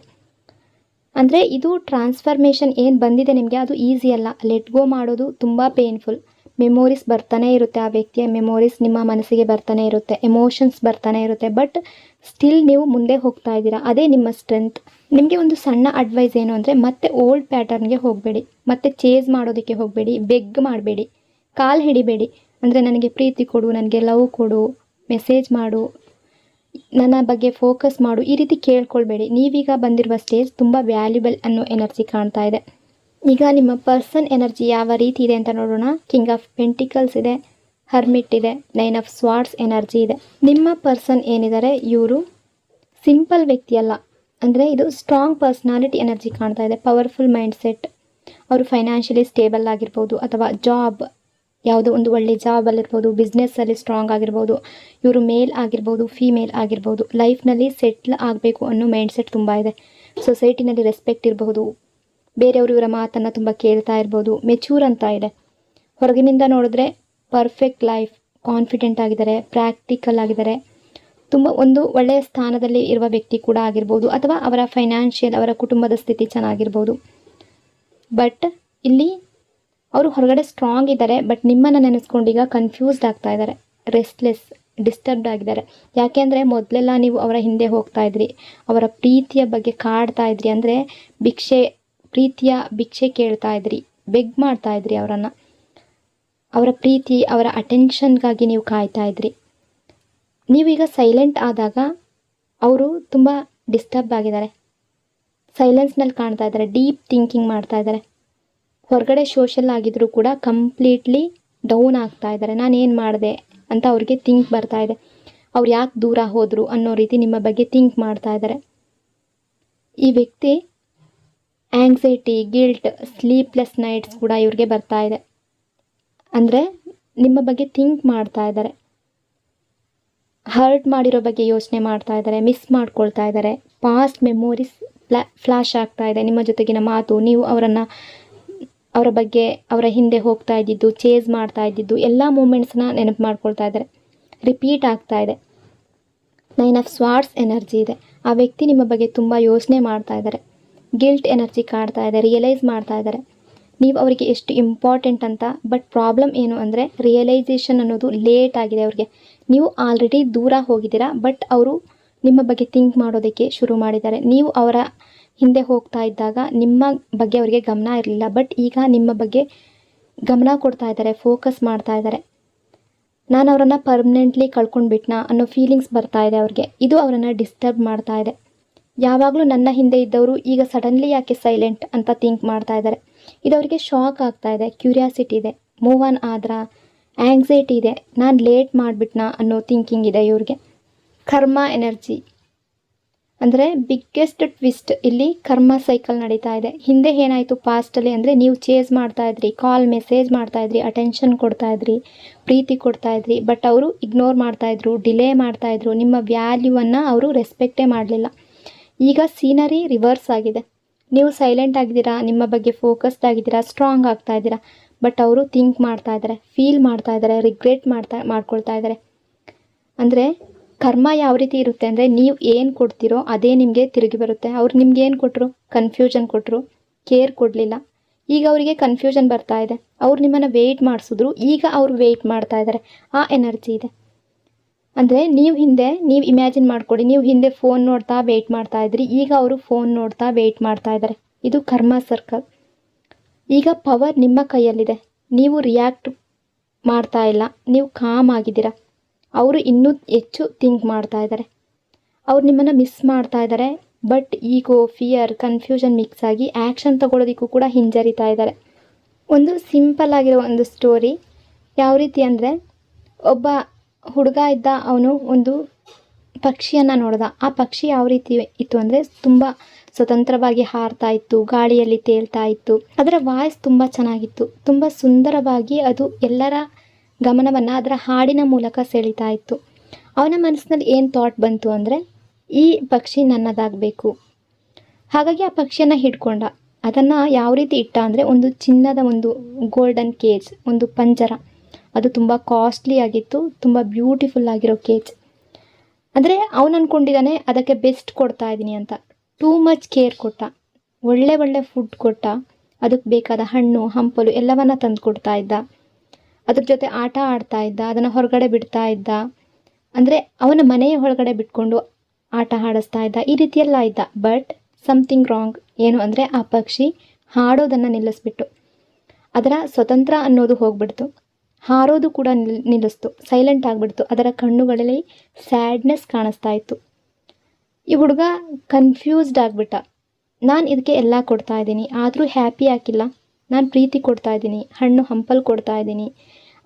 ಅಂದರೆ ಇದು ಟ್ರಾನ್ಸ್ಫರ್ಮೇಷನ್ ಏನು ಬಂದಿದೆ ನಿಮಗೆ, ಅದು ಈಸಿ ಅಲ್ಲ. ಲೆಟ್ ಗೋ ಮಾಡೋದು ತುಂಬ ಪೇನ್ಫುಲ್. ಮೆಮೊರೀಸ್ ಬರ್ತಾನೆ ಇರುತ್ತೆ, ಆ ವ್ಯಕ್ತಿಯ ಮೆಮೊರೀಸ್ ನಿಮ್ಮ ಮನಸ್ಸಿಗೆ ಬರ್ತಾನೆ ಇರುತ್ತೆ, ಎಮೋಷನ್ಸ್ ಬರ್ತಾನೆ ಇರುತ್ತೆ. ಬಟ್ ಸ್ಟಿಲ್ ನೀವು ಮುಂದೆ ಹೋಗ್ತಾ ಇದ್ದೀರಾ, ಅದೇ ನಿಮ್ಮ ಸ್ಟ್ರೆಂತ್. ನಿಮಗೆ ಒಂದು ಸಣ್ಣ ಅಡ್ವೈಸ್ ಏನು ಅಂದರೆ, ಮತ್ತೆ ಓಲ್ಡ್ ಪ್ಯಾಟರ್ನ್ಗೆ ಹೋಗಬೇಡಿ, ಮತ್ತೆ ಚೇಸ್ ಮಾಡೋದಕ್ಕೆ ಹೋಗಬೇಡಿ, ಬೆಗ್ ಮಾಡಬೇಡಿ, ಕಾಲು ಹಿಡಿಬೇಡಿ. ಅಂದರೆ ನನಗೆ ಪ್ರೀತಿ ಕೊಡು, ನನಗೆ ಲವ್ ಕೊಡು, ಮೆಸೇಜ್ ಮಾಡು, ನನ್ನ ಬಗ್ಗೆ ಫೋಕಸ್ ಮಾಡು, ಈ ರೀತಿ ಕೇಳ್ಕೊಳ್ಬೇಡಿ. ನೀವೀಗ ಬಂದಿರುವ ಸ್ಟೇಜ್ ತುಂಬ ವ್ಯಾಲ್ಯೂಬಲ್ ಅನ್ನೋ ಎನರ್ಜಿ ಕಾಣ್ತಾ ಇದೆ. ಈಗ ನಿಮ್ಮ ಪರ್ಸನ್ ಎನರ್ಜಿ ಯಾವ ರೀತಿ ಇದೆ ಅಂತ ನೋಡೋಣ. ಕಿಂಗ್ ಆಫ್ ಪೆಂಟಿಕಲ್ಸ್ ಇದೆ, ಹರ್ಮಿಟ್ ಇದೆ, 9 ಆಫ್ ಸ್ವಾರ್ಡ್ಸ್ ಎನರ್ಜಿ ಇದೆ. ನಿಮ್ಮ ಪರ್ಸನ್ ಏನಿದ್ದಾರೆ ಇವರು ಸಿಂಪಲ್ ವ್ಯಕ್ತಿ ಅಲ್ಲ, ಅಂದರೆ ಇದು ಸ್ಟ್ರಾಂಗ್ ಪರ್ಸ್ನಾಲಿಟಿ ಎನರ್ಜಿ ಕಾಣ್ತಾ ಇದೆ. Powerful mind set. ಅವರು ಫೈನಾನ್ಷಿಯಲಿ ಸ್ಟೇಬಲ್ ಆಗಿರ್ಬೋದು, ಅಥವಾ ಜಾಬ್ ಯಾವುದೋ ಒಂದು ಒಳ್ಳೆ ಜಾಬಲ್ಲಿರ್ಬೋದು, ಬಿಸ್ನೆಸ್ಸಲ್ಲಿ ಸ್ಟ್ರಾಂಗ್ ಆಗಿರ್ಬೋದು. ಇವರು ಮೇಲ್ ಆಗಿರ್ಬೋದು, ಫೀಮೇಲ್ ಆಗಿರ್ಬೋದು. ಲೈಫ್ನಲ್ಲಿ ಸೆಟ್ಲ್ ಆಗಬೇಕು ಅನ್ನೋ ಮೈಂಡ್ ಸೆಟ್ ತುಂಬ ಇದೆ. ಸೊಸೈಟಿನಲ್ಲಿ ರೆಸ್ಪೆಕ್ಟ್ ಇರಬಹುದು, ಬೇರೆಯವರು ಇವರ ಮಾತನ್ನು ತುಂಬ ಕೇಳ್ತಾ ಇರ್ಬೋದು. ಮೆಚೂರ್ ಅಂತ ಇದೆ. ಹೊರಗಿನಿಂದ ನೋಡಿದ್ರೆ ಪರ್ಫೆಕ್ಟ್ ಲೈಫ್, ಕಾನ್ಫಿಡೆಂಟ್ ಆಗಿದ್ದಾರೆ, ಪ್ರಾಕ್ಟಿಕಲ್ ಆಗಿದ್ದಾರೆ, ತುಂಬ ಒಂದು ಒಳ್ಳೆಯ ಸ್ಥಾನದಲ್ಲಿ ಇರುವ ವ್ಯಕ್ತಿ ಕೂಡ ಆಗಿರ್ಬೋದು, ಅಥವಾ ಅವರ ಫೈನಾನ್ಷಿಯಲ್, ಅವರ ಕುಟುಂಬದ ಸ್ಥಿತಿ ಚೆನ್ನಾಗಿರ್ಬೋದು. ಬಟ್ ಇಲ್ಲಿ ಅವರು ಹೊರಗಡೆ ಸ್ಟ್ರಾಂಗ್ ಇದ್ದಾರೆ, ಬಟ್ ನಿಮ್ಮನ್ನು ನೆನೆಸ್ಕೊಂಡು ಈಗ ಕನ್ಫ್ಯೂಸ್ಡ್ ಆಗ್ತಾ ಇದ್ದಾರೆ, ರೆಸ್ಟ್ಲೆಸ್, ಡಿಸ್ಟರ್ಬ್ಡ್ ಆಗಿದ್ದಾರೆ. ಯಾಕೆಂದರೆ ಮೊದಲೆಲ್ಲ ನೀವು ಅವರ ಹಿಂದೆ ಹೋಗ್ತಾ ಇದ್ರಿ, ಅವರ ಪ್ರೀತಿಯ ಬಗ್ಗೆ ಕಾಡ್ತಾ ಇದ್ರಿ. ಅಂದರೆ ಪ್ರೀತಿಯ ಭಿಕ್ಷೆ ಕೇಳ್ತಾ ಇದ್ರಿ, ಬೆಗ್ ಮಾಡ್ತಾ ಇದ್ರಿ ಅವರನ್ನು. ಅವರ ಪ್ರೀತಿ, ಅವರ ಅಟೆನ್ಷನ್ಗಾಗಿ ನೀವು ಕಾಯ್ತಾ ಇದ್ರಿ. ನೀವೀಗ ಸೈಲೆಂಟ್ ಆದಾಗ ಅವರು ತುಂಬ ಡಿಸ್ಟರ್ಬ್ ಆಗಿದ್ದಾರೆ, ಸೈಲೆನ್ಸ್ನಲ್ಲಿ ಕಾಣ್ತಾ ಇದ್ದಾರೆ, ಡೀಪ್ ಥಿಂಕಿಂಗ್ ಮಾಡ್ತಾ ಇದ್ದಾರೆ. ಹೊರಗಡೆ ಸೋಷಲ್ ಆಗಿದ್ರೂ ಕೂಡ ಕಂಪ್ಲೀಟ್ಲಿ ಡೌನ್ ಆಗ್ತಾ ಇದ್ದಾರೆ. ನಾನೇನು ಮಾಡಿದೆ ಅಂತ ಅವ್ರಿಗೆ ಥಿಂಕ್ ಬರ್ತಾ ಇದೆ. ಅವ್ರು ಯಾಕೆ ದೂರ ಹೋದರು ಅನ್ನೋ ರೀತಿ ನಿಮ್ಮ ಬಗ್ಗೆ ಥಿಂಕ್ ಮಾಡ್ತಾ ಇದ್ದಾರೆ. ಈ ವ್ಯಕ್ತಿ ಆ್ಯಂಗ್ಸೈಟಿ, ಗಿಲ್ಟ್, ಸ್ಲೀಪ್ಲೆಸ್ ನೈಟ್ಸ್ ಕೂಡ ಇವ್ರಿಗೆ ಬರ್ತಾ ಇದೆ. ಅಂದರೆ ನಿಮ್ಮ ಬಗ್ಗೆ ಥಿಂಕ್ ಮಾಡ್ತಾ ಇದ್ದಾರೆ, ಹರ್ಟ್ ಮಾಡಿರೋ ಬಗ್ಗೆ ಯೋಚನೆ ಮಾಡ್ತಾ ಇದ್ದಾರೆ, ಮಿಸ್ ಮಾಡ್ಕೊಳ್ತಾ ಇದ್ದಾರೆ. ಪಾಸ್ಟ್ ಮೆಮೊರೀಸ್ ಫ್ಲ್ಯಾಶ್ ಆಗ್ತಾ ಇದೆ. ನಿಮ್ಮ ಜೊತೆಗಿನ ಮಾತು, ನೀವು ಅವರ ಬಗ್ಗೆ, ಅವರ ಹಿಂದೆ ಹೋಗ್ತಾ ಇದ್ದಿದ್ದು, ಚೇಸ್ ಮಾಡ್ತಾ ಇದ್ದಿದ್ದು ಎಲ್ಲ ಮೂಮೆಂಟ್ಸ್ನ ನೆನಪು ಮಾಡ್ಕೊಳ್ತಾ ಇದ್ದಾರೆ. ರಿಪೀಟ್ ಆಗ್ತಾ ಇದೆ. 9 ಆಫ್ ಸ್ವಾರ್ಡ್ಸ್ ಎನರ್ಜಿ ಇದೆ. ಆ ವ್ಯಕ್ತಿ ನಿಮ್ಮ ಬಗ್ಗೆ ತುಂಬ ಯೋಚನೆ ಮಾಡ್ತಾ ಇದ್ದಾರೆ. ಗಿಲ್ಟ್ ಎನರ್ಜಿ ಕಾಡ್ತಾ ಇದೆ, ರಿಯಲೈಸ್ ಮಾಡ್ತಾ ಇದ್ದಾರೆ ನೀವು ಅವರಿಗೆ ಎಷ್ಟು ಇಂಪಾರ್ಟೆಂಟ್ ಅಂತ. ಬಟ್ ಪ್ರಾಬ್ಲಮ್ ಏನು ಅಂದರೆ ರಿಯಲೈಸೇಷನ್ ಅನ್ನೋದು ಲೇಟ್ ಆಗಿದೆ ಅವ್ರಿಗೆ. ನೀವು ಆಲ್ರೆಡಿ ದೂರ ಹೋಗಿದ್ದೀರಾ, ಬಟ್ ಅವರು ನಿಮ್ಮ ಬಗ್ಗೆ ಥಿಂಕ್ ಮಾಡೋದಕ್ಕೆ ಶುರು ಮಾಡಿದ್ದಾರೆ. ನೀವು ಅವರ ಹಿಂದೆ ಹೋಗ್ತಾ ಇದ್ದಾಗ ನಿಮ್ಮ ಬಗ್ಗೆ ಅವರಿಗೆ ಗಮನ ಇರಲಿಲ್ಲ, ಬಟ್ ಈಗ ನಿಮ್ಮ ಬಗ್ಗೆ ಗಮನ ಕೊಡ್ತಾ ಇದ್ದಾರೆ, ಫೋಕಸ್ ಮಾಡ್ತಾ ಇದ್ದಾರೆ. ನಾನು ಅವರನ್ನು ಪರ್ಮನೆಂಟ್ಲಿ ಕಳ್ಕೊಂಡ್ಬಿಟ್ನಾ ಅನ್ನೋ ಫೀಲಿಂಗ್ಸ್ ಬರ್ತಾ ಇದೆ ಅವ್ರಿಗೆ. ಇದು ಅವರನ್ನು ಡಿಸ್ಟರ್ಬ್ ಮಾಡ್ತಾ ಇದೆ. ಯಾವಾಗಲೂ ನನ್ನ ಹಿಂದೆ ಇದ್ದವರು ಈಗ ಸಡನ್ಲಿ ಯಾಕೆ ಸೈಲೆಂಟ್ ಅಂತ ಥಿಂಕ್ ಮಾಡ್ತಾ ಇದ್ದಾರೆ. ಇದು ಅವರಿಗೆ ಶಾಕ್ ಆಗ್ತಾ ಇದೆ. ಕ್ಯೂರಿಯಾಸಿಟಿ ಇದೆ, ಮೂವ್ ಆನ್ ಆದ್ರ, ಆ್ಯಂಗ್ಸೈಟಿ ಇದೆ, ನಾನು ಲೇಟ್ ಮಾಡಿಬಿಟ್ನಾ ಅನ್ನೋ ಥಿಂಕಿಂಗ್ ಇದೆ ಇವ್ರಿಗೆ. ಕರ್ಮ ಎನರ್ಜಿ ಅಂದರೆ ಬಿಗ್ಗೆಸ್ಟ್ ಟ್ವಿಸ್ಟ್. ಇಲ್ಲಿ ಕರ್ಮ ಸೈಕಲ್ ನಡೀತಾ ಇದೆ. ಹಿಂದೆ ಏನಾಯಿತು ಪಾಸ್ಟಲ್ಲಿ ಅಂದರೆ ನೀವು ಚೇಸ್ ಮಾಡ್ತಾ ಇದ್ರಿ, ಕಾಲ್ ಮೆಸೇಜ್ ಮಾಡ್ತಾ ಇದ್ರಿ, ಅಟೆನ್ಷನ್ ಕೊಡ್ತಾ ಇದ್ರಿ, ಪ್ರೀತಿ ಕೊಡ್ತಾ ಇದ್ರಿ. ಬಟ್ ಅವರು ಇಗ್ನೋರ್ ಮಾಡ್ತಾಯಿದ್ರು, ಡಿಲೇ ಮಾಡ್ತಾಯಿದ್ರು. ನಿಮ್ಮ ವ್ಯಾಲ್ಯೂವನ್ನು ಅವರು ರೆಸ್ಪೆಕ್ಟೇ ಮಾಡಲಿಲ್ಲ. ಈಗ ಸೀನರಿ ರಿವರ್ಸ್ ಆಗಿದೆ. ನೀವು ಸೈಲೆಂಟ್ ಆಗಿದ್ದೀರಾ, ನಿಮ್ಮ ಬಗ್ಗೆ ಫೋಕಸ್ಡ್ ಆಗಿದ್ದೀರಾ, ಸ್ಟ್ರಾಂಗ್ ಆಗ್ತಾ ಇದ್ದೀರಾ. ಬಟ್ ಅವರು ಥಿಂಕ್ ಮಾಡ್ತಾ ಇದ್ದಾರೆ, ಫೀಲ್ ಮಾಡ್ತಾ ಇದ್ದಾರೆ, ರಿಗ್ರೆಟ್ ಮಾಡ್ಕೊಳ್ತಾ ಇದ್ದಾರೆ. ಅಂದರೆ ಕರ್ಮ ಯಾವ ರೀತಿ ಇರುತ್ತೆ ಅಂದರೆ ನೀವು ಏನು ಕೊಡ್ತೀರೋ ಅದೇ ನಿಮಗೆ ತಿರುಗಿ ಬರುತ್ತೆ. ಅವ್ರು ನಿಮ್ಗೆ ಏನು ಕೊಟ್ಟರು? ಕನ್ಫ್ಯೂಷನ್ ಕೊಟ್ಟರು, ಕೇರ್ ಕೊಡಲಿಲ್ಲ. ಈಗ ಅವರಿಗೆ ಕನ್ಫ್ಯೂಷನ್ ಬರ್ತಾ ಇದೆ. ಅವ್ರು ನಿಮ್ಮನ್ನು ವೆಯ್ಟ್ ಮಾಡಿಸಿದ್ರು, ಈಗ ಅವರು ವೆಯ್ಟ್ ಮಾಡ್ತಾ ಇದ್ದಾರೆ. ಆ ಎನರ್ಜಿ ಇದೆ. ಅಂದರೆ ನೀವು ಇಮ್ಯಾಜಿನ್ ಮಾಡ್ಕೊಡಿ, ನೀವು ಹಿಂದೆ ಫೋನ್ ನೋಡ್ತಾ ವೆಯ್ಟ್ ಮಾಡ್ತಾ ಇದ್ರಿ, ಈಗ ಅವರು ಫೋನ್ ನೋಡ್ತಾ ವೆಯ್ಟ್ ಮಾಡ್ತಾ ಇದ್ದಾರೆ. ಇದು ಕರ್ಮ ಸರ್ಕಲ್. ಈಗ ಪವರ್ ನಿಮ್ಮ ಕೈಯಲ್ಲಿದೆ. ನೀವು ರಿಯಾಕ್ಟ್ ಮಾಡ್ತಾ ಇಲ್ಲ, ನೀವು ಕಾಮ್ ಆಗಿದ್ದೀರಾ. ಅವರು ಇನ್ನೂ ಹೆಚ್ಚು ಥಿಂಕ್ ಮಾಡ್ತಾ ಇದ್ದಾರೆ. ಅವ್ರು ನಿಮ್ಮನ್ನು ಮಿಸ್ ಮಾಡ್ತಾ ಇದ್ದಾರೆ. But ego, fear, confusion mix ಆಗಿ ಆ್ಯಕ್ಷನ್ ತಗೊಳ್ಳೋದಕ್ಕೂ ಕೂಡ ಹಿಂಜರಿತಾ ಇದ್ದಾರೆ. ಒಂದು ಸಿಂಪಲ್ ಆಗಿರೋ ಒಂದು ಸ್ಟೋರಿ. ಯಾವ ರೀತಿ ಅಂದರೆ, ಒಬ್ಬ ಹುಡುಗ ಇದ್ದ, ಅವನು ಒಂದು ಪಕ್ಷಿಯನ್ನು ನೋಡ್ದ. ಆ ಪಕ್ಷಿ ಯಾವ ರೀತಿ ಇತ್ತು ಅಂದರೆ ತುಂಬ ಸ್ವತಂತ್ರವಾಗಿ ಹಾರ್ತಾ ಇತ್ತು, ಗಾಳಿಯಲ್ಲಿ ತೇಲ್ತಾ ಇತ್ತು. ಅದರ ವಾಯ್ಸ್ ತುಂಬ ಚೆನ್ನಾಗಿತ್ತು, ತುಂಬ ಸುಂದರವಾಗಿ ಅದು ಎಲ್ಲರ ಗಮನವನ್ನು ಅದರ ಹಾಡಿನ ಮೂಲಕ ಸೆಳೀತಾ ಇತ್ತು. ಅವನ ಮನಸ್ಸಿನಲ್ಲಿ ಏನು ಥಾಟ್ ಬಂತು ಅಂದರೆ, ಈ ಪಕ್ಷಿ ನನ್ನದಾಗಬೇಕು. ಹಾಗಾಗಿ ಆ ಪಕ್ಷಿಯನ್ನು ಹಿಡ್ಕೊಂಡ. ಅದನ್ನು ಯಾವ ರೀತಿ ಇಟ್ಟ ಅಂದರೆ, ಒಂದು ಚಿನ್ನದ ಒಂದು ಗೋಲ್ಡನ್ ಕೇಜ್, ಒಂದು ಪಂಜರ. ಅದು ತುಂಬ ಕಾಸ್ಟ್ಲಿ ಆಗಿತ್ತು, ತುಂಬ ಬ್ಯೂಟಿಫುಲ್ ಆಗಿರೋ ಕೇಜ್. ಅಂದರೆ ಅವನು ಅಂದ್ಕೊಂಡಿದ್ದಾನೆ ಅದಕ್ಕೆ ಬೆಸ್ಟ್ ಕೊಡ್ತಾ ಇದ್ದೀನಿ ಅಂತ. ಟೂ ಮಚ್ ಕೇರ್ ಕೊಟ್ಟ, ಒಳ್ಳೆ ಒಳ್ಳೆ ಫುಡ್ ಕೊಟ್ಟ, ಅದಕ್ಕೆ ಬೇಕಾದ ಹಣ್ಣು ಹಂಪಲು ಎಲ್ಲವನ್ನ ತಂದು ಕೊಡ್ತಾ ಇದ್ದ. ಅದ್ರ ಜೊತೆ ಆಟ ಆಡ್ತಾ ಇದ್ದ, ಅದನ್ನು ಹೊರಗಡೆ ಬಿಡ್ತಾ ಇದ್ದ. ಅಂದರೆ ಅವನ ಮನೆಯ ಹೊರಗಡೆ ಬಿಟ್ಕೊಂಡು ಆಟ ಆಡಿಸ್ತಾ ಇದ್ದ, ಈ ರೀತಿಯೆಲ್ಲ ಇದ್ದ. But something wrong. ಏನು ಅಂದರೆ, ಆ ಪಕ್ಷಿ ಹಾಡೋದನ್ನು ನಿಲ್ಲಿಸ್ಬಿಟ್ಟು, ಅದರ ಸ್ವತಂತ್ರ ಅನ್ನೋದು ಹೋಗ್ಬಿಡ್ತು, ಹಾರೋದು ಕೂಡ ನಿಲ್ಲಿಸ್ತು, ಸೈಲೆಂಟ್ ಆಗಿಬಿಡ್ತು. ಅದರ ಕಣ್ಣುಗಳಲ್ಲಿ ಸ್ಯಾಡ್ನೆಸ್ ಕಾಣಿಸ್ತಾ ಇತ್ತು. ಈ ಹುಡುಗ ಕನ್ಫ್ಯೂಸ್ಡ್ ಆಗಿಬಿಟ್ಟ. ನಾನು ಇದಕ್ಕೆ ಎಲ್ಲ ಕೊಡ್ತಾ ಇದ್ದೀನಿ, ಆದರೂ ಹ್ಯಾಪಿ ಆಗಿಲ್ಲ. ನಾನು ಪ್ರೀತಿ ಕೊಡ್ತಾ ಇದ್ದೀನಿ, ಹಣ್ಣು ಹಂಪಲು ಕೊಡ್ತಾ ಇದ್ದೀನಿ.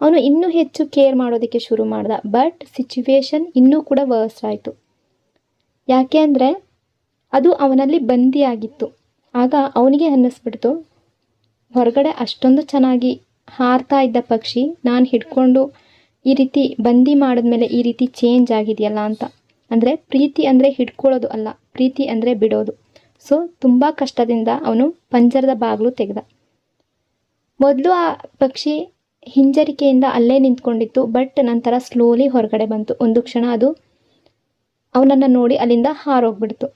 ಅವನು ಇನ್ನೂ ಹೆಚ್ಚು ಕೇರ್ ಮಾಡೋದಕ್ಕೆ ಶುರು ಮಾಡ್ದ. ಬಟ್ ಸಿಚುವೇಶನ್ ಇನ್ನೂ ಕೂಡ ವರ್ಸ್ ಆಯಿತು. ಯಾಕೆ ಅಂದರೆ ಅದು ಅವನಲ್ಲಿ ಬಂದಿಯಾಗಿತ್ತು. ಆಗ ಅವನಿಗೆ ಅನ್ನಿಸ್ಬಿಡ್ತು, ಹೊರಗಡೆ ಅಷ್ಟೊಂದು ಚೆನ್ನಾಗಿ ಹಾರ್ತಾ ಇದ್ದ ಪಕ್ಷಿ ನಾನು ಹಿಡ್ಕೊಂಡು ಈ ರೀತಿ ಬಂದಿ ಮಾಡಿದ್ಮೇಲೆ ಈ ರೀತಿ ಚೇಂಜ್ ಆಗಿದೆಯಲ್ಲ ಅಂತ. ಅಂದರೆ ಪ್ರೀತಿ ಅಂದರೆ ಹಿಡ್ಕೊಳ್ಳೋದು ಅಲ್ಲ, ಪ್ರೀತಿ ಅಂದರೆ ಬಿಡೋದು. ಸೊ ತುಂಬ ಕಷ್ಟದಿಂದ ಅವನು ಪಂಜರದ ಬಾಗಿಲು ತೆಗೆದ. ಮೊದಲು ಆ ಪಕ್ಷಿ ಹಿಂಜರಿಕೆಯಿಂದ ಅಲ್ಲೇ ನಿಂತ್ಕೊಂಡಿತ್ತು. ಬಟ್ ನಂತರ ಸ್ಲೋಲಿ ಹೊರಗಡೆ ಬಂತು. ಒಂದು ಕ್ಷಣ ಅದು ಅವನನ್ನು ನೋಡಿ ಅಲ್ಲಿಂದ ಹಾರೋಗ್ಬಿಡ್ತು.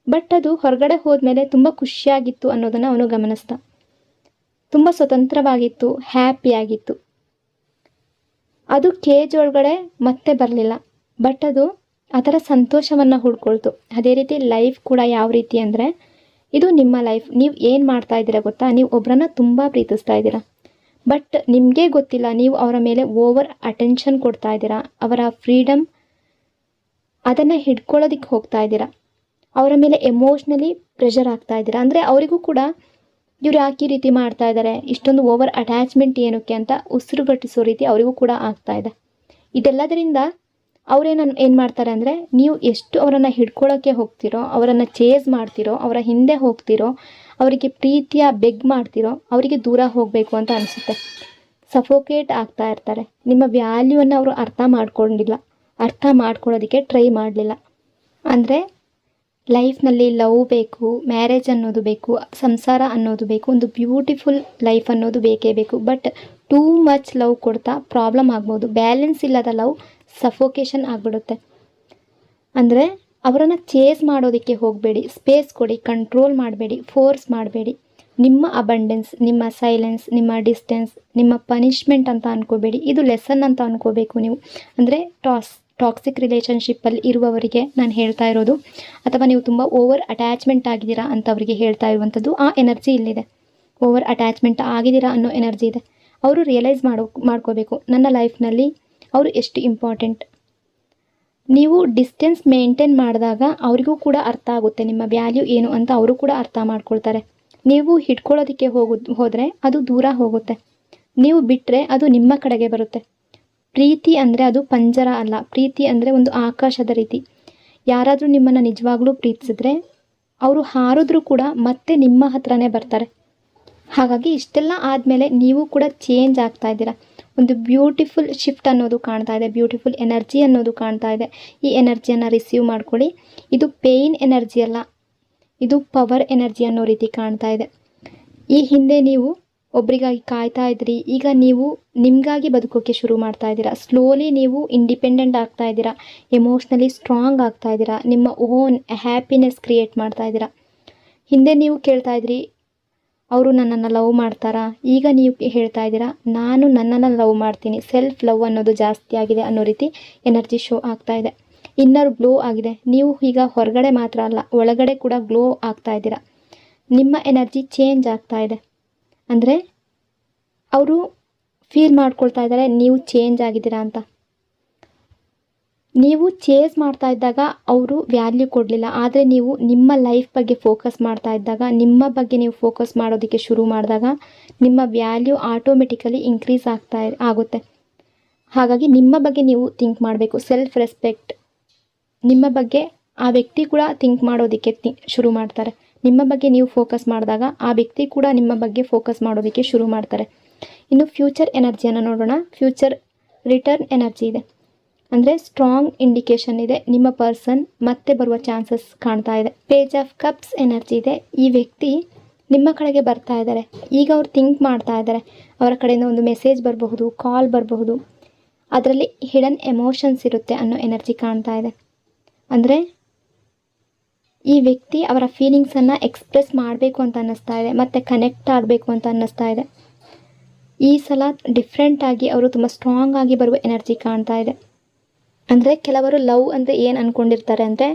ಬಟ್ ಅದು ಹೊರಗಡೆ ಹೋದ್ಮೇಲೆ ತುಂಬ ಖುಷಿಯಾಗಿತ್ತು ಅನ್ನೋದನ್ನು ಅವನು ಗಮನಿಸ್ದ. ತುಂಬ ಸ್ವತಂತ್ರವಾಗಿತ್ತು, ಹ್ಯಾಪಿಯಾಗಿತ್ತು. ಅದು ಕೇಜ್ ಒಳಗಡೆ ಮತ್ತೆ ಬರಲಿಲ್ಲ. ಬಟ್ ಅದು ಅದರ ಸಂತೋಷವನ್ನು ಹುಡ್ಕೊಳ್ತು. ಅದೇ ರೀತಿ ಲೈಫ್ ಕೂಡ ಯಾವ ರೀತಿ ಅಂದರೆ, ಇದು ನಿಮ್ಮ ಲೈಫ್. ನೀವು ಏನು ಮಾಡ್ತಾ ಇದ್ದೀರಾ ಗೊತ್ತಾ? ನೀವು ಒಬ್ಬರನ್ನ ತುಂಬ ಪ್ರೀತಿಸ್ತಾ ಇದ್ದೀರಾ. ಬಟ್ ನಿಮಗೆ ಗೊತ್ತಿಲ್ಲ, ನೀವು ಅವರ ಮೇಲೆ ಓವರ್ ಅಟೆನ್ಷನ್ ಕೊಡ್ತಾ ಇದ್ದೀರಾ. ಅವರ ಫ್ರೀಡಮ್ ಅದನ್ನು ಹಿಡ್ಕೊಳ್ಳೋದಕ್ಕೆ ಹೋಗ್ತಾ ಇದ್ದೀರಾ. ಅವರ ಮೇಲೆ ಎಮೋಷ್ನಲಿ ಪ್ರೆಷರ್ ಆಗ್ತಾ ಇದ್ದೀರಾ. ಅಂದರೆ ಅವರಿಗೂ ಕೂಡ ಇವ್ರು ಯಾಕೆ ಈ ರೀತಿ ಮಾಡ್ತಾ ಇದ್ದಾರೆ, ಇಷ್ಟೊಂದು ಓವರ್ ಅಟ್ಯಾಚ್ಮೆಂಟ್ ಏನಕ್ಕೆ ಅಂತ ಉಸಿರುಗಟ್ಟಿಸೋ ರೀತಿ ಅವರಿಗೂ ಕೂಡ ಆಗ್ತಾ ಇದೆ. ಇದೆಲ್ಲದರಿಂದ ಏನು ಮಾಡ್ತಾರೆ ಅಂದರೆ, ನೀವು ಎಷ್ಟು ಅವರನ್ನು ಹಿಡ್ಕೊಳ್ಳೋಕ್ಕೆ ಹೋಗ್ತಿರೋ, ಅವರನ್ನು ಚೇಸ್ ಮಾಡ್ತಿರೋ, ಅವರ ಹಿಂದೆ ಹೋಗ್ತಿರೋ, ಅವರಿಗೆ ಪ್ರೀತಿಯ ಬೆಗ್ ಮಾಡ್ತಿರೋ, ಅವರಿಗೆ ದೂರ ಹೋಗಬೇಕು ಅಂತ ಅನಿಸುತ್ತೆ. ಸಫೋಕೇಟ್ ಆಗ್ತಾ ಇರ್ತಾರೆ. ನಿಮ್ಮ ವ್ಯಾಲ್ಯೂವನ್ನು ಅವರು ಅರ್ಥ ಮಾಡ್ಕೊಂಡಿಲ್ಲ, ಅರ್ಥ ಮಾಡ್ಕೊಳ್ಳೋದಕ್ಕೆ ಟ್ರೈ ಮಾಡಲಿಲ್ಲ. ಅಂದರೆ ಲೈಫ್ನಲ್ಲಿ ಲವ್ ಬೇಕು, ಮ್ಯಾರೇಜ್ ಅನ್ನೋದು ಬೇಕು, ಸಂಸಾರ ಅನ್ನೋದು ಬೇಕು, ಒಂದು ಬ್ಯೂಟಿಫುಲ್ ಲೈಫ್ ಅನ್ನೋದು ಬೇಕೇ ಬೇಕು. ಬಟ್ ಟೂ ಮಚ್ ಲವ್ ಕೊಡ್ತಾ ಪ್ರಾಬ್ಲಮ್ ಆಗ್ಬೋದು. ಬ್ಯಾಲೆನ್ಸ್ ಇಲ್ಲದ ಲವ್ ಸಫೋಕೇಶನ್ ಆಗಿಬಿಡುತ್ತೆ. ಅಂದರೆ ಅವರನ್ನು ಚೇಸ್ ಮಾಡೋದಕ್ಕೆ ಹೋಗಬೇಡಿ, ಸ್ಪೇಸ್ ಕೊಡಿ, ಕಂಟ್ರೋಲ್ ಮಾಡಬೇಡಿ, ಫೋರ್ಸ್ ಮಾಡಬೇಡಿ. ನಿಮ್ಮ ಅಬಂಡೆನ್ಸ್, ನಿಮ್ಮ ಸೈಲೆನ್ಸ್, ನಿಮ್ಮ ಡಿಸ್ಟೆನ್ಸ್, ನಿಮ್ಮ ಪನಿಷ್ಮೆಂಟ್ ಅಂತ ಅನ್ಕೋಬೇಡಿ. ಇದು ಲೆಸನ್ ಅಂತ ಅನ್ಕೋಬೇಕು ನೀವು. ಅಂದರೆ ಟಾಕ್ಸಿಕ್ ರಿಲೇಷನ್ಶಿಪ್ಪಲ್ಲಿ ಇರುವವರಿಗೆ ನಾನು ಹೇಳ್ತಾ ಇರೋದು, ಅಥವಾ ನೀವು ತುಂಬ ಓವರ್ ಅಟ್ಯಾಚ್ಮೆಂಟ್ ಆಗಿದ್ದೀರಾ ಅಂತ ಅವರಿಗೆ ಹೇಳ್ತಾ ಇರುವಂಥದ್ದು. ಆ ಎನರ್ಜಿ ಇಲ್ಲಿದೆ. ಓವರ್ ಅಟ್ಯಾಚ್ಮೆಂಟ್ ಆಗಿದ್ದೀರಾ ಅನ್ನೋ ಎನರ್ಜಿ ಇದೆ. ಅವರು ರಿಯಲೈಸ್ ಮಾಡ್ಕೋಬೇಕು, ನನ್ನ ಲೈಫ್ನಲ್ಲಿ ಅವರು ಎಷ್ಟು ಇಂಪಾರ್ಟೆಂಟ್. ನೀವು ಡಿಸ್ಟೆನ್ಸ್ ಮೇಂಟೈನ್ ಮಾಡಿದಾಗ ಅವರಿಗೂ ಕೂಡ ಅರ್ಥ ಆಗುತ್ತೆ ನಿಮ್ಮ ವ್ಯಾಲ್ಯೂ ಏನು ಅಂತ. ಅವರು ಕೂಡ ಅರ್ಥ ಮಾಡ್ಕೊಳ್ತಾರೆ. ನೀವು ಹಿಡ್ಕೊಳ್ಳೋದಕ್ಕೆ ಹೋದರೆ ಅದು ದೂರ ಹೋಗುತ್ತೆ. ನೀವು ಬಿಟ್ಟರೆ ಅದು ನಿಮ್ಮ ಕಡೆಗೆ ಬರುತ್ತೆ. ಪ್ರೀತಿ ಅಂದರೆ ಅದು ಪಂಜರ ಅಲ್ಲ. ಪ್ರೀತಿ ಅಂದರೆ ಒಂದು ಆಕಾಶದ ರೀತಿ. ಯಾರಾದರೂ ನಿಮ್ಮನ್ನು ನಿಜವಾಗ್ಲೂ ಪ್ರೀತಿಸಿದ್ರೆ ಅವರು ಹಾರಿದ್ರೂ ಕೂಡ ಮತ್ತೆ ನಿಮ್ಮ ಹತ್ರನೇ ಬರ್ತಾರೆ. ಹಾಗಾಗಿ ಇಷ್ಟೆಲ್ಲ ಆದಮೇಲೆ ನೀವು ಕೂಡ ಚೇಂಜ್ ಆಗ್ತಾ ಇದ್ದೀರಾ. ಒಂದು ಬ್ಯೂಟಿಫುಲ್ ಶಿಫ್ಟ್ ಅನ್ನೋದು ಕಾಣ್ತಾ ಇದೆ, ಬ್ಯೂಟಿಫುಲ್ ಎನರ್ಜಿ ಅನ್ನೋದು ಕಾಣ್ತಾ ಇದೆ. ಈ ಎನರ್ಜಿಯನ್ನು ರಿಸೀವ್ ಮಾಡ್ಕೊಳ್ಳಿ. ಇದು ಪೇಯ್ನ್ ಎನರ್ಜಿ ಅಲ್ಲ, ಇದು ಪವರ್ ಎನರ್ಜಿ ಅನ್ನೋ ರೀತಿ ಕಾಣ್ತಾ ಇದೆ. ಈ ಹಿಂದೆ ನೀವು ಒಬ್ರಿಗಾಗಿ ಕಾಯ್ತಾ ಇದ್ರಿ, ಈಗ ನೀವು ನಿಮಗಾಗಿ ಬದುಕೋಕ್ಕೆ ಶುರು ಮಾಡ್ತಾ ಇದ್ದೀರಾ. ಸ್ಲೋಲಿ ನೀವು ಇಂಡಿಪೆಂಡೆಂಟ್ ಆಗ್ತಾ ಇದ್ದೀರಾ, ಎಮೋಷ್ನಲಿ ಸ್ಟ್ರಾಂಗ್ ಆಗ್ತಾ ಇದ್ದೀರಾ, ನಿಮ್ಮ ಓನ್ ಹ್ಯಾಪಿನೆಸ್ ಕ್ರಿಯೇಟ್ ಮಾಡ್ತಾ ಇದ್ದೀರಾ. ಹಿಂದೆ ನೀವು ಕೇಳ್ತಾ ಇದ್ರಿ, ಅವರು ನನ್ನನ್ನು ಲವ್ ಮಾಡ್ತಾರಾ? ಈಗ ನೀವು ಹೇಳ್ತಾ ಇದ್ದೀರಾ, ನಾನು ನನ್ನನ್ನು ಲವ್ ಮಾಡ್ತೀನಿ. ಸೆಲ್ಫ್ ಲವ್ ಅನ್ನೋದು ಜಾಸ್ತಿ ಆಗಿದೆ ಅನ್ನೋ ರೀತಿ ಎನರ್ಜಿ ಶೋ ಆಗ್ತಾ ಇದೆ. ಇನ್ನರ್ ಗ್ಲೋ ಆಗಿದೆ. ನೀವು ಈಗ ಹೊರಗಡೆ ಮಾತ್ರ ಅಲ್ಲ, ಒಳಗಡೆ ಕೂಡ ಗ್ಲೋ ಆಗ್ತಾ ಇದ್ದೀರಾ. ನಿಮ್ಮ ಎನರ್ಜಿ ಚೇಂಜ್ ಆಗ್ತಾ ಇದೆ. ಅಂದರೆ ಅವರು ಫೀಲ್ ಮಾಡ್ಕೊಳ್ತಾ ಇದ್ದಾರೆ ನೀವು ಚೇಂಜ್ ಆಗಿದ್ದೀರಾ ಅಂತ. ನೀವು ಚೇಸ್ ಮಾಡ್ತಾ ಇದ್ದಾಗ ಅವರು ವ್ಯಾಲ್ಯೂ ಕೊಡಲಿಲ್ಲ. ಆದರೆ ನೀವು ನಿಮ್ಮ ಲೈಫ್ ಬಗ್ಗೆ ಫೋಕಸ್ ಮಾಡ್ತಾ ಇದ್ದಾಗ, ನಿಮ್ಮ ಬಗ್ಗೆ ನೀವು ಫೋಕಸ್ ಮಾಡೋದಕ್ಕೆ ಶುರು ಮಾಡಿದಾಗ ನಿಮ್ಮ ವ್ಯಾಲ್ಯೂ ಆಟೋಮೆಟಿಕಲಿ ಇನ್ಕ್ರೀಸ್ ಆಗುತ್ತೆ. ಹಾಗಾಗಿ ನಿಮ್ಮ ಬಗ್ಗೆ ನೀವು ಥಿಂಕ್ ಮಾಡಬೇಕು. ಸೆಲ್ಫ್ ರೆಸ್ಪೆಕ್ಟ್, ನಿಮ್ಮ ಬಗ್ಗೆ ಆ ವ್ಯಕ್ತಿ ಕೂಡ ಥಿಂಕ್ ಮಾಡೋದಕ್ಕೆ ಶುರು ಮಾಡ್ತಾರೆ. ನಿಮ್ಮ ಬಗ್ಗೆ ನೀವು ಫೋಕಸ್ ಮಾಡಿದಾಗ ಆ ವ್ಯಕ್ತಿ ಕೂಡ ನಿಮ್ಮ ಬಗ್ಗೆ ಫೋಕಸ್ ಮಾಡೋದಕ್ಕೆ ಶುರು ಮಾಡ್ತಾರೆ. ಇನ್ನು ಫ್ಯೂಚರ್ ಎನರ್ಜಿಯನ್ನು ನೋಡೋಣ. ಫ್ಯೂಚರ್ ರಿಟರ್ನ್ ಎನರ್ಜಿ ಇದೆ, ಅಂದರೆ ಸ್ಟ್ರಾಂಗ್ ಇಂಡಿಕೇಶನ್ ಇದೆ. ನಿಮ್ಮ ಪರ್ಸನ್ ಮತ್ತೆ ಬರುವ ಚಾನ್ಸಸ್ ಕಾಣ್ತಾ ಇದೆ. ಪೇಜ್ ಆಫ್ ಕಪ್ಸ್ ಎನರ್ಜಿ ಇದೆ. ಈ ವ್ಯಕ್ತಿ ನಿಮ್ಮ ಕಡೆಗೆ ಬರ್ತಾ ಇದ್ದಾರೆ. ಈಗ ಅವ್ರು ಥಿಂಕ್ ಮಾಡ್ತಾ ಇದ್ದಾರೆ. ಅವರ ಕಡೆಯಿಂದ ಒಂದು ಮೆಸೇಜ್ ಬರಬಹುದು, ಕಾಲ್ ಬರಬಹುದು. ಅದರಲ್ಲಿ ಹಿಡನ್ ಎಮೋಷನ್ಸ್ ಇರುತ್ತೆ ಅನ್ನೋ ಎನರ್ಜಿ ಕಾಣ್ತಾ ಇದೆ. ಅಂದರೆ ಈ ವ್ಯಕ್ತಿ ಅವರ ಫೀಲಿಂಗ್ಸನ್ನು ಎಕ್ಸ್ಪ್ರೆಸ್ ಮಾಡಬೇಕು ಅಂತ ಅನ್ನಿಸ್ತಾ ಇದೆ, ಮತ್ತು ಕನೆಕ್ಟ್ ಆಗಬೇಕು ಅಂತ ಅನ್ನಿಸ್ತಾ ಇದೆ. ಈ ಸಲ ಡಿಫ್ರೆಂಟಾಗಿ ಅವರು ತುಂಬ ಸ್ಟ್ರಾಂಗ್ ಆಗಿ ಬರುವ ಎನರ್ಜಿ ಕಾಣ್ತಾ ಇದೆ. ಅಂದರೆ ಕೆಲವರು ಲವ್ ಅಂದರೆ ಏನು ಅಂದ್ಕೊಂಡಿರ್ತಾರೆ ಅಂದರೆ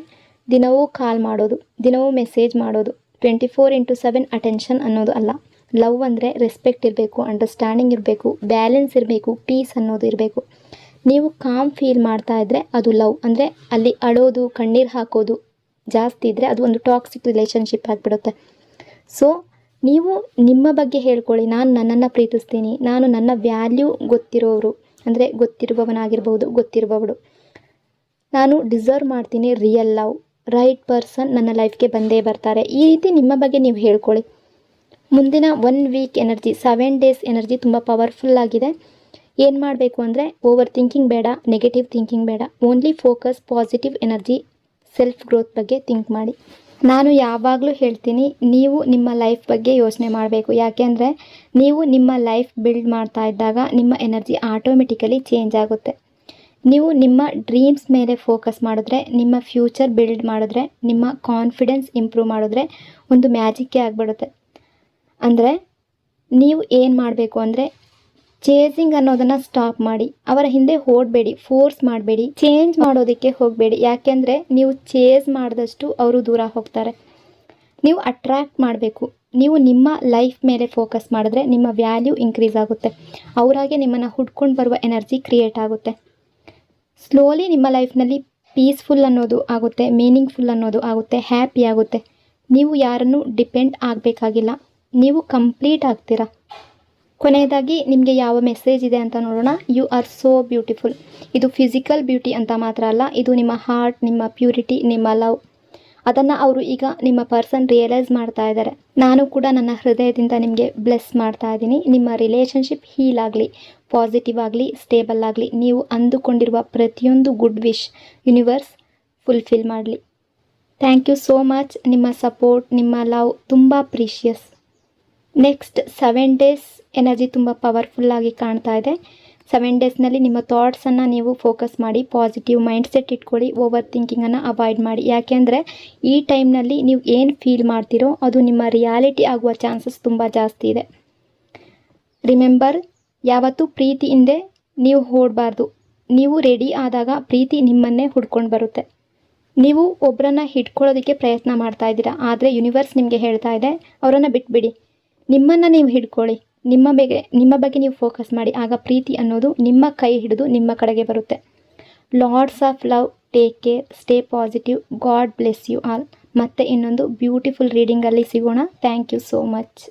ದಿನವೂ ಕಾಲ್ ಮಾಡೋದು, ದಿನವೂ ಮೆಸೇಜ್ ಮಾಡೋದು, 24/7 ಅಟೆನ್ಷನ್ ಅನ್ನೋದು ಅಲ್ಲ. ಲವ್ ಅಂದರೆ ರೆಸ್ಪೆಕ್ಟ್ ಇರಬೇಕು, ಅಂಡರ್ಸ್ಟ್ಯಾಂಡಿಂಗ್ ಇರಬೇಕು, ಬ್ಯಾಲೆನ್ಸ್ ಇರಬೇಕು, ಪೀಸ್ ಅನ್ನೋದು ಇರಬೇಕು. ನೀವು ಕಾಮ್ ಫೀಲ್ ಮಾಡ್ತಾ ಇದ್ದರೆ ಅದು ಲವ್. ಅಂದರೆ ಅಲ್ಲಿ ಅಳೋದು, ಕಣ್ಣೀರು ಹಾಕೋದು ಜಾಸ್ತಿ ಇದ್ದರೆ ಅದು ಒಂದು ಟಾಕ್ಸಿಕ್ ರಿಲೇಷನ್ಶಿಪ್ ಆಗಿಬಿಡುತ್ತೆ. ಸೊ ನೀವು ನಿಮ್ಮ ಬಗ್ಗೆ ಹೇಳ್ಕೊಳ್ಳಿ, ನಾನು ನನ್ನನ್ನು ಪ್ರೀತಿಸ್ತೀನಿ, ನಾನು ನನ್ನ ವ್ಯಾಲ್ಯೂ ಗೊತ್ತಿರೋರು, ಅಂದರೆ ಗೊತ್ತಿರುವವನಾಗಿರ್ಬೋದು, ಗೊತ್ತಿರುವವಳು, ನಾನು ಡಿಸರ್ವ್ ಮಾಡ್ತೀನಿ ರಿಯಲ್ ಲವ್, ರೈಟ್ ಪರ್ಸನ್ ನನ್ನ ಲೈಫ್ಗೆ ಬಂದೇ ಬರ್ತಾರೆ. ಈ ರೀತಿ ನಿಮ್ಮ ಬಗ್ಗೆ ನೀವು ಹೇಳ್ಕೊಳ್ಳಿ. ಮುಂದಿನ 1 ವೀಕ್ ಎನರ್ಜಿ, 7 ಡೇಸ್ ಎನರ್ಜಿ ತುಂಬ ಪವರ್ಫುಲ್ ಆಗಿದೆ. ಏನು ಮಾಡಬೇಕು ಅಂದರೆ ಓವರ್ ಥಿಂಕಿಂಗ್ ಬೇಡ, ನೆಗೆಟಿವ್ ಥಿಂಕಿಂಗ್ ಬೇಡ, only focus positive energy, self growth ಬಗ್ಗೆ ಥಿಂಕ್ ಮಾಡಿ. ನಾನು ಯಾವಾಗಲೂ ಹೇಳ್ತೀನಿ, ನೀವು ನಿಮ್ಮ ಲೈಫ್ ಬಗ್ಗೆ ಯೋಚನೆ ಮಾಡಬೇಕು. ಯಾಕೆಂದರೆ ನೀವು ನಿಮ್ಮ ಲೈಫ್ ಬಿಲ್ಡ್ ಮಾಡ್ತಾ ಇದ್ದಾಗ ನಿಮ್ಮ ಎನರ್ಜಿ ಆಟೋಮೆಟಿಕಲಿ ಚೇಂಜ್ ಆಗುತ್ತೆ. ನೀವು ನಿಮ್ಮ ಡ್ರೀಮ್ಸ್ ಮೇಲೆ ಫೋಕಸ್ ಮಾಡಿದ್ರೆ, ನಿಮ್ಮ ಫ್ಯೂಚರ್ ಬಿಲ್ಡ್ ಮಾಡಿದ್ರೆ, ನಿಮ್ಮ ಕಾನ್ಫಿಡೆನ್ಸ್ ಇಂಪ್ರೂವ್ ಮಾಡಿದ್ರೆ ಒಂದು ಮ್ಯಾಜಿಕ್ಕೇ ಆಗಿಬಿಡುತ್ತೆ. ಅಂದರೆ ನೀವು ಏನು ಮಾಡಬೇಕು ಅಂದರೆ ಚೇಸಿಂಗ್ ಅನ್ನೋದನ್ನು ಸ್ಟಾಪ್ ಮಾಡಿ, ಅವರ ಹಿಂದೆ ಓಡಬೇಡಿ, ಫೋರ್ಸ್ ಮಾಡಬೇಡಿ, ಚೇಂಜ್ ಮಾಡೋದಕ್ಕೆ ಹೋಗಬೇಡಿ. ಯಾಕೆಂದರೆ ನೀವು ಚೇಸ್ ಮಾಡಿದಷ್ಟು ಅವರು ದೂರ ಹೋಗ್ತಾರೆ. ನೀವು ಅಟ್ರ್ಯಾಕ್ಟ್ ಮಾಡಬೇಕು. ನೀವು ನಿಮ್ಮ ಲೈಫ್ ಮೇಲೆ ಫೋಕಸ್ ಮಾಡಿದ್ರೆ ನಿಮ್ಮ ವ್ಯಾಲ್ಯೂ ಇನ್ಕ್ರೀಸ್ ಆಗುತ್ತೆ. ಅವರಾಗೆ ನಿಮ್ಮನ್ನು ಹುಡ್ಕೊಂಡು ಬರುವ ಎನರ್ಜಿ ಕ್ರಿಯೇಟ್ ಆಗುತ್ತೆ. ಸ್ಲೋಲಿ ನಿಮ್ಮ ಲೈಫ್ನಲ್ಲಿ ಪೀಸ್ಫುಲ್ ಅನ್ನೋದು ಆಗುತ್ತೆ, ಮೀನಿಂಗ್ಫುಲ್ ಅನ್ನೋದು ಆಗುತ್ತೆ, ಹ್ಯಾಪಿ ಆಗುತ್ತೆ. ನೀವು ಯಾರನ್ನು ಡಿಪೆಂಡ್ ಆಗಬೇಕಾಗಿಲ್ಲ, ನೀವು ಕಂಪ್ಲೀಟ್ ಆಗ್ತೀರಾ. ಕೊನೆಯದಾಗಿ ನಿಮಗೆ ಯಾವ ಮೆಸೇಜ್ ಇದೆ ಅಂತ ನೋಡೋಣ. You are so beautiful. ಇದು ಫಿಸಿಕಲ್ ಬ್ಯೂಟಿ ಅಂತ ಮಾತ್ರ ಅಲ್ಲ, ಇದು ನಿಮ್ಮ ಹಾರ್ಟ್, ನಿಮ್ಮ ಪ್ಯೂರಿಟಿ, ನಿಮ್ಮ ಲವ್. ಅದನ್ನು ಅವರು ಈಗ ನಿಮ್ಮ ಪರ್ಸನ್ ರಿಯಲೈಸ್ ಮಾಡ್ತಾ ಇದ್ದಾರೆ. ನಾನು ಕೂಡ ನನ್ನ ಹೃದಯದಿಂದ ನಿಮಗೆ ಬ್ಲೆಸ್ ಮಾಡ್ತಾ ಇದ್ದೀನಿ. ನಿಮ್ಮ ರಿಲೇಷನ್ಶಿಪ್ ಹೀಲ್ ಆಗಲಿ, ಪಾಸಿಟಿವ್ ಆಗಲಿ, ಸ್ಟೇಬಲ್ ಆಗಲಿ. ನೀವು ಅಂದುಕೊಂಡಿರುವ ಪ್ರತಿಯೊಂದು ಗುಡ್ ವಿಶ್ ಯೂನಿವರ್ಸ್ ಫುಲ್ಫಿಲ್ ಮಾಡಲಿ. Thank you so much. ನಿಮ್ಮ ಸಪೋರ್ಟ್, ನಿಮ್ಮ ಲವ್ ತುಂಬ ಪ್ರೀಷಿಯಸ್. ನೆಕ್ಸ್ಟ್ 7 ಡೇಸ್ ಎನರ್ಜಿ ತುಂಬ ಪವರ್ಫುಲ್ಲಾಗಿ ಕಾಣ್ತಾ ಇದೆ. 7 ಡೇಸ್ನಲ್ಲಿ ನಿಮ್ಮ ಥಾಟ್ಸನ್ನು ನೀವು ಫೋಕಸ್ ಮಾಡಿ, ಪಾಸಿಟಿವ್ ಮೈಂಡ್ಸೆಟ್ ಇಟ್ಕೊಳ್ಳಿ, ಓವರ್ ಥಿಂಕಿಂಗನ್ನು ಅವಾಯ್ಡ್ ಮಾಡಿ. ಯಾಕೆಂದರೆ ಈ ಟೈಮ್ನಲ್ಲಿ ನೀವು ಏನು ಫೀಲ್ ಮಾಡ್ತೀರೋ ಅದು ನಿಮ್ಮ ರಿಯಾಲಿಟಿ ಆಗುವ ಚಾನ್ಸಸ್ ತುಂಬ ಜಾಸ್ತಿ ಇದೆ. ರಿಮೆಂಬರ್, ಯಾವತ್ತೂ ಪ್ರೀತಿಯಿಂದೆ ನೀವು ಓಡಬಾರ್ದು. ನೀವು ರೆಡಿ ಆದಾಗ ಪ್ರೀತಿ ನಿಮ್ಮನ್ನೇ ಹುಡ್ಕೊಂಡು ಬರುತ್ತೆ. ನೀವು ಒಬ್ಬರನ್ನು ಹಿಡ್ಕೊಳ್ಳೋದಕ್ಕೆ ಪ್ರಯತ್ನ ಮಾಡ್ತಾ ಇದ್ದೀರಾ, ಆದರೆ ಯೂನಿವರ್ಸ್ ನಿಮಗೆ ಹೇಳ್ತಾ ಇದೆ ಅವರನ್ನು ಬಿಟ್ಬಿಡಿ, ನಿಮ್ಮನ್ನು ನೀವು ಹಿಡ್ಕೊಳ್ಳಿ, ನಿಮ್ಮ ಬಗ್ಗೆ ನೀವು ಫೋಕಸ್ ಮಾಡಿ. ಆಗ ಪ್ರೀತಿ ಅನ್ನೋದು ನಿಮ್ಮ ಕೈ ಹಿಡಿದು ನಿಮ್ಮ ಕಡೆಗೆ ಬರುತ್ತೆ. Lords of love, take care, stay positive, God bless you all. ಮತ್ತೆ ಇನ್ನೊಂದು ಬ್ಯೂಟಿಫುಲ್ ರೀಡಿಂಗಲ್ಲಿ ಸಿಗೋಣ. Thank you so much.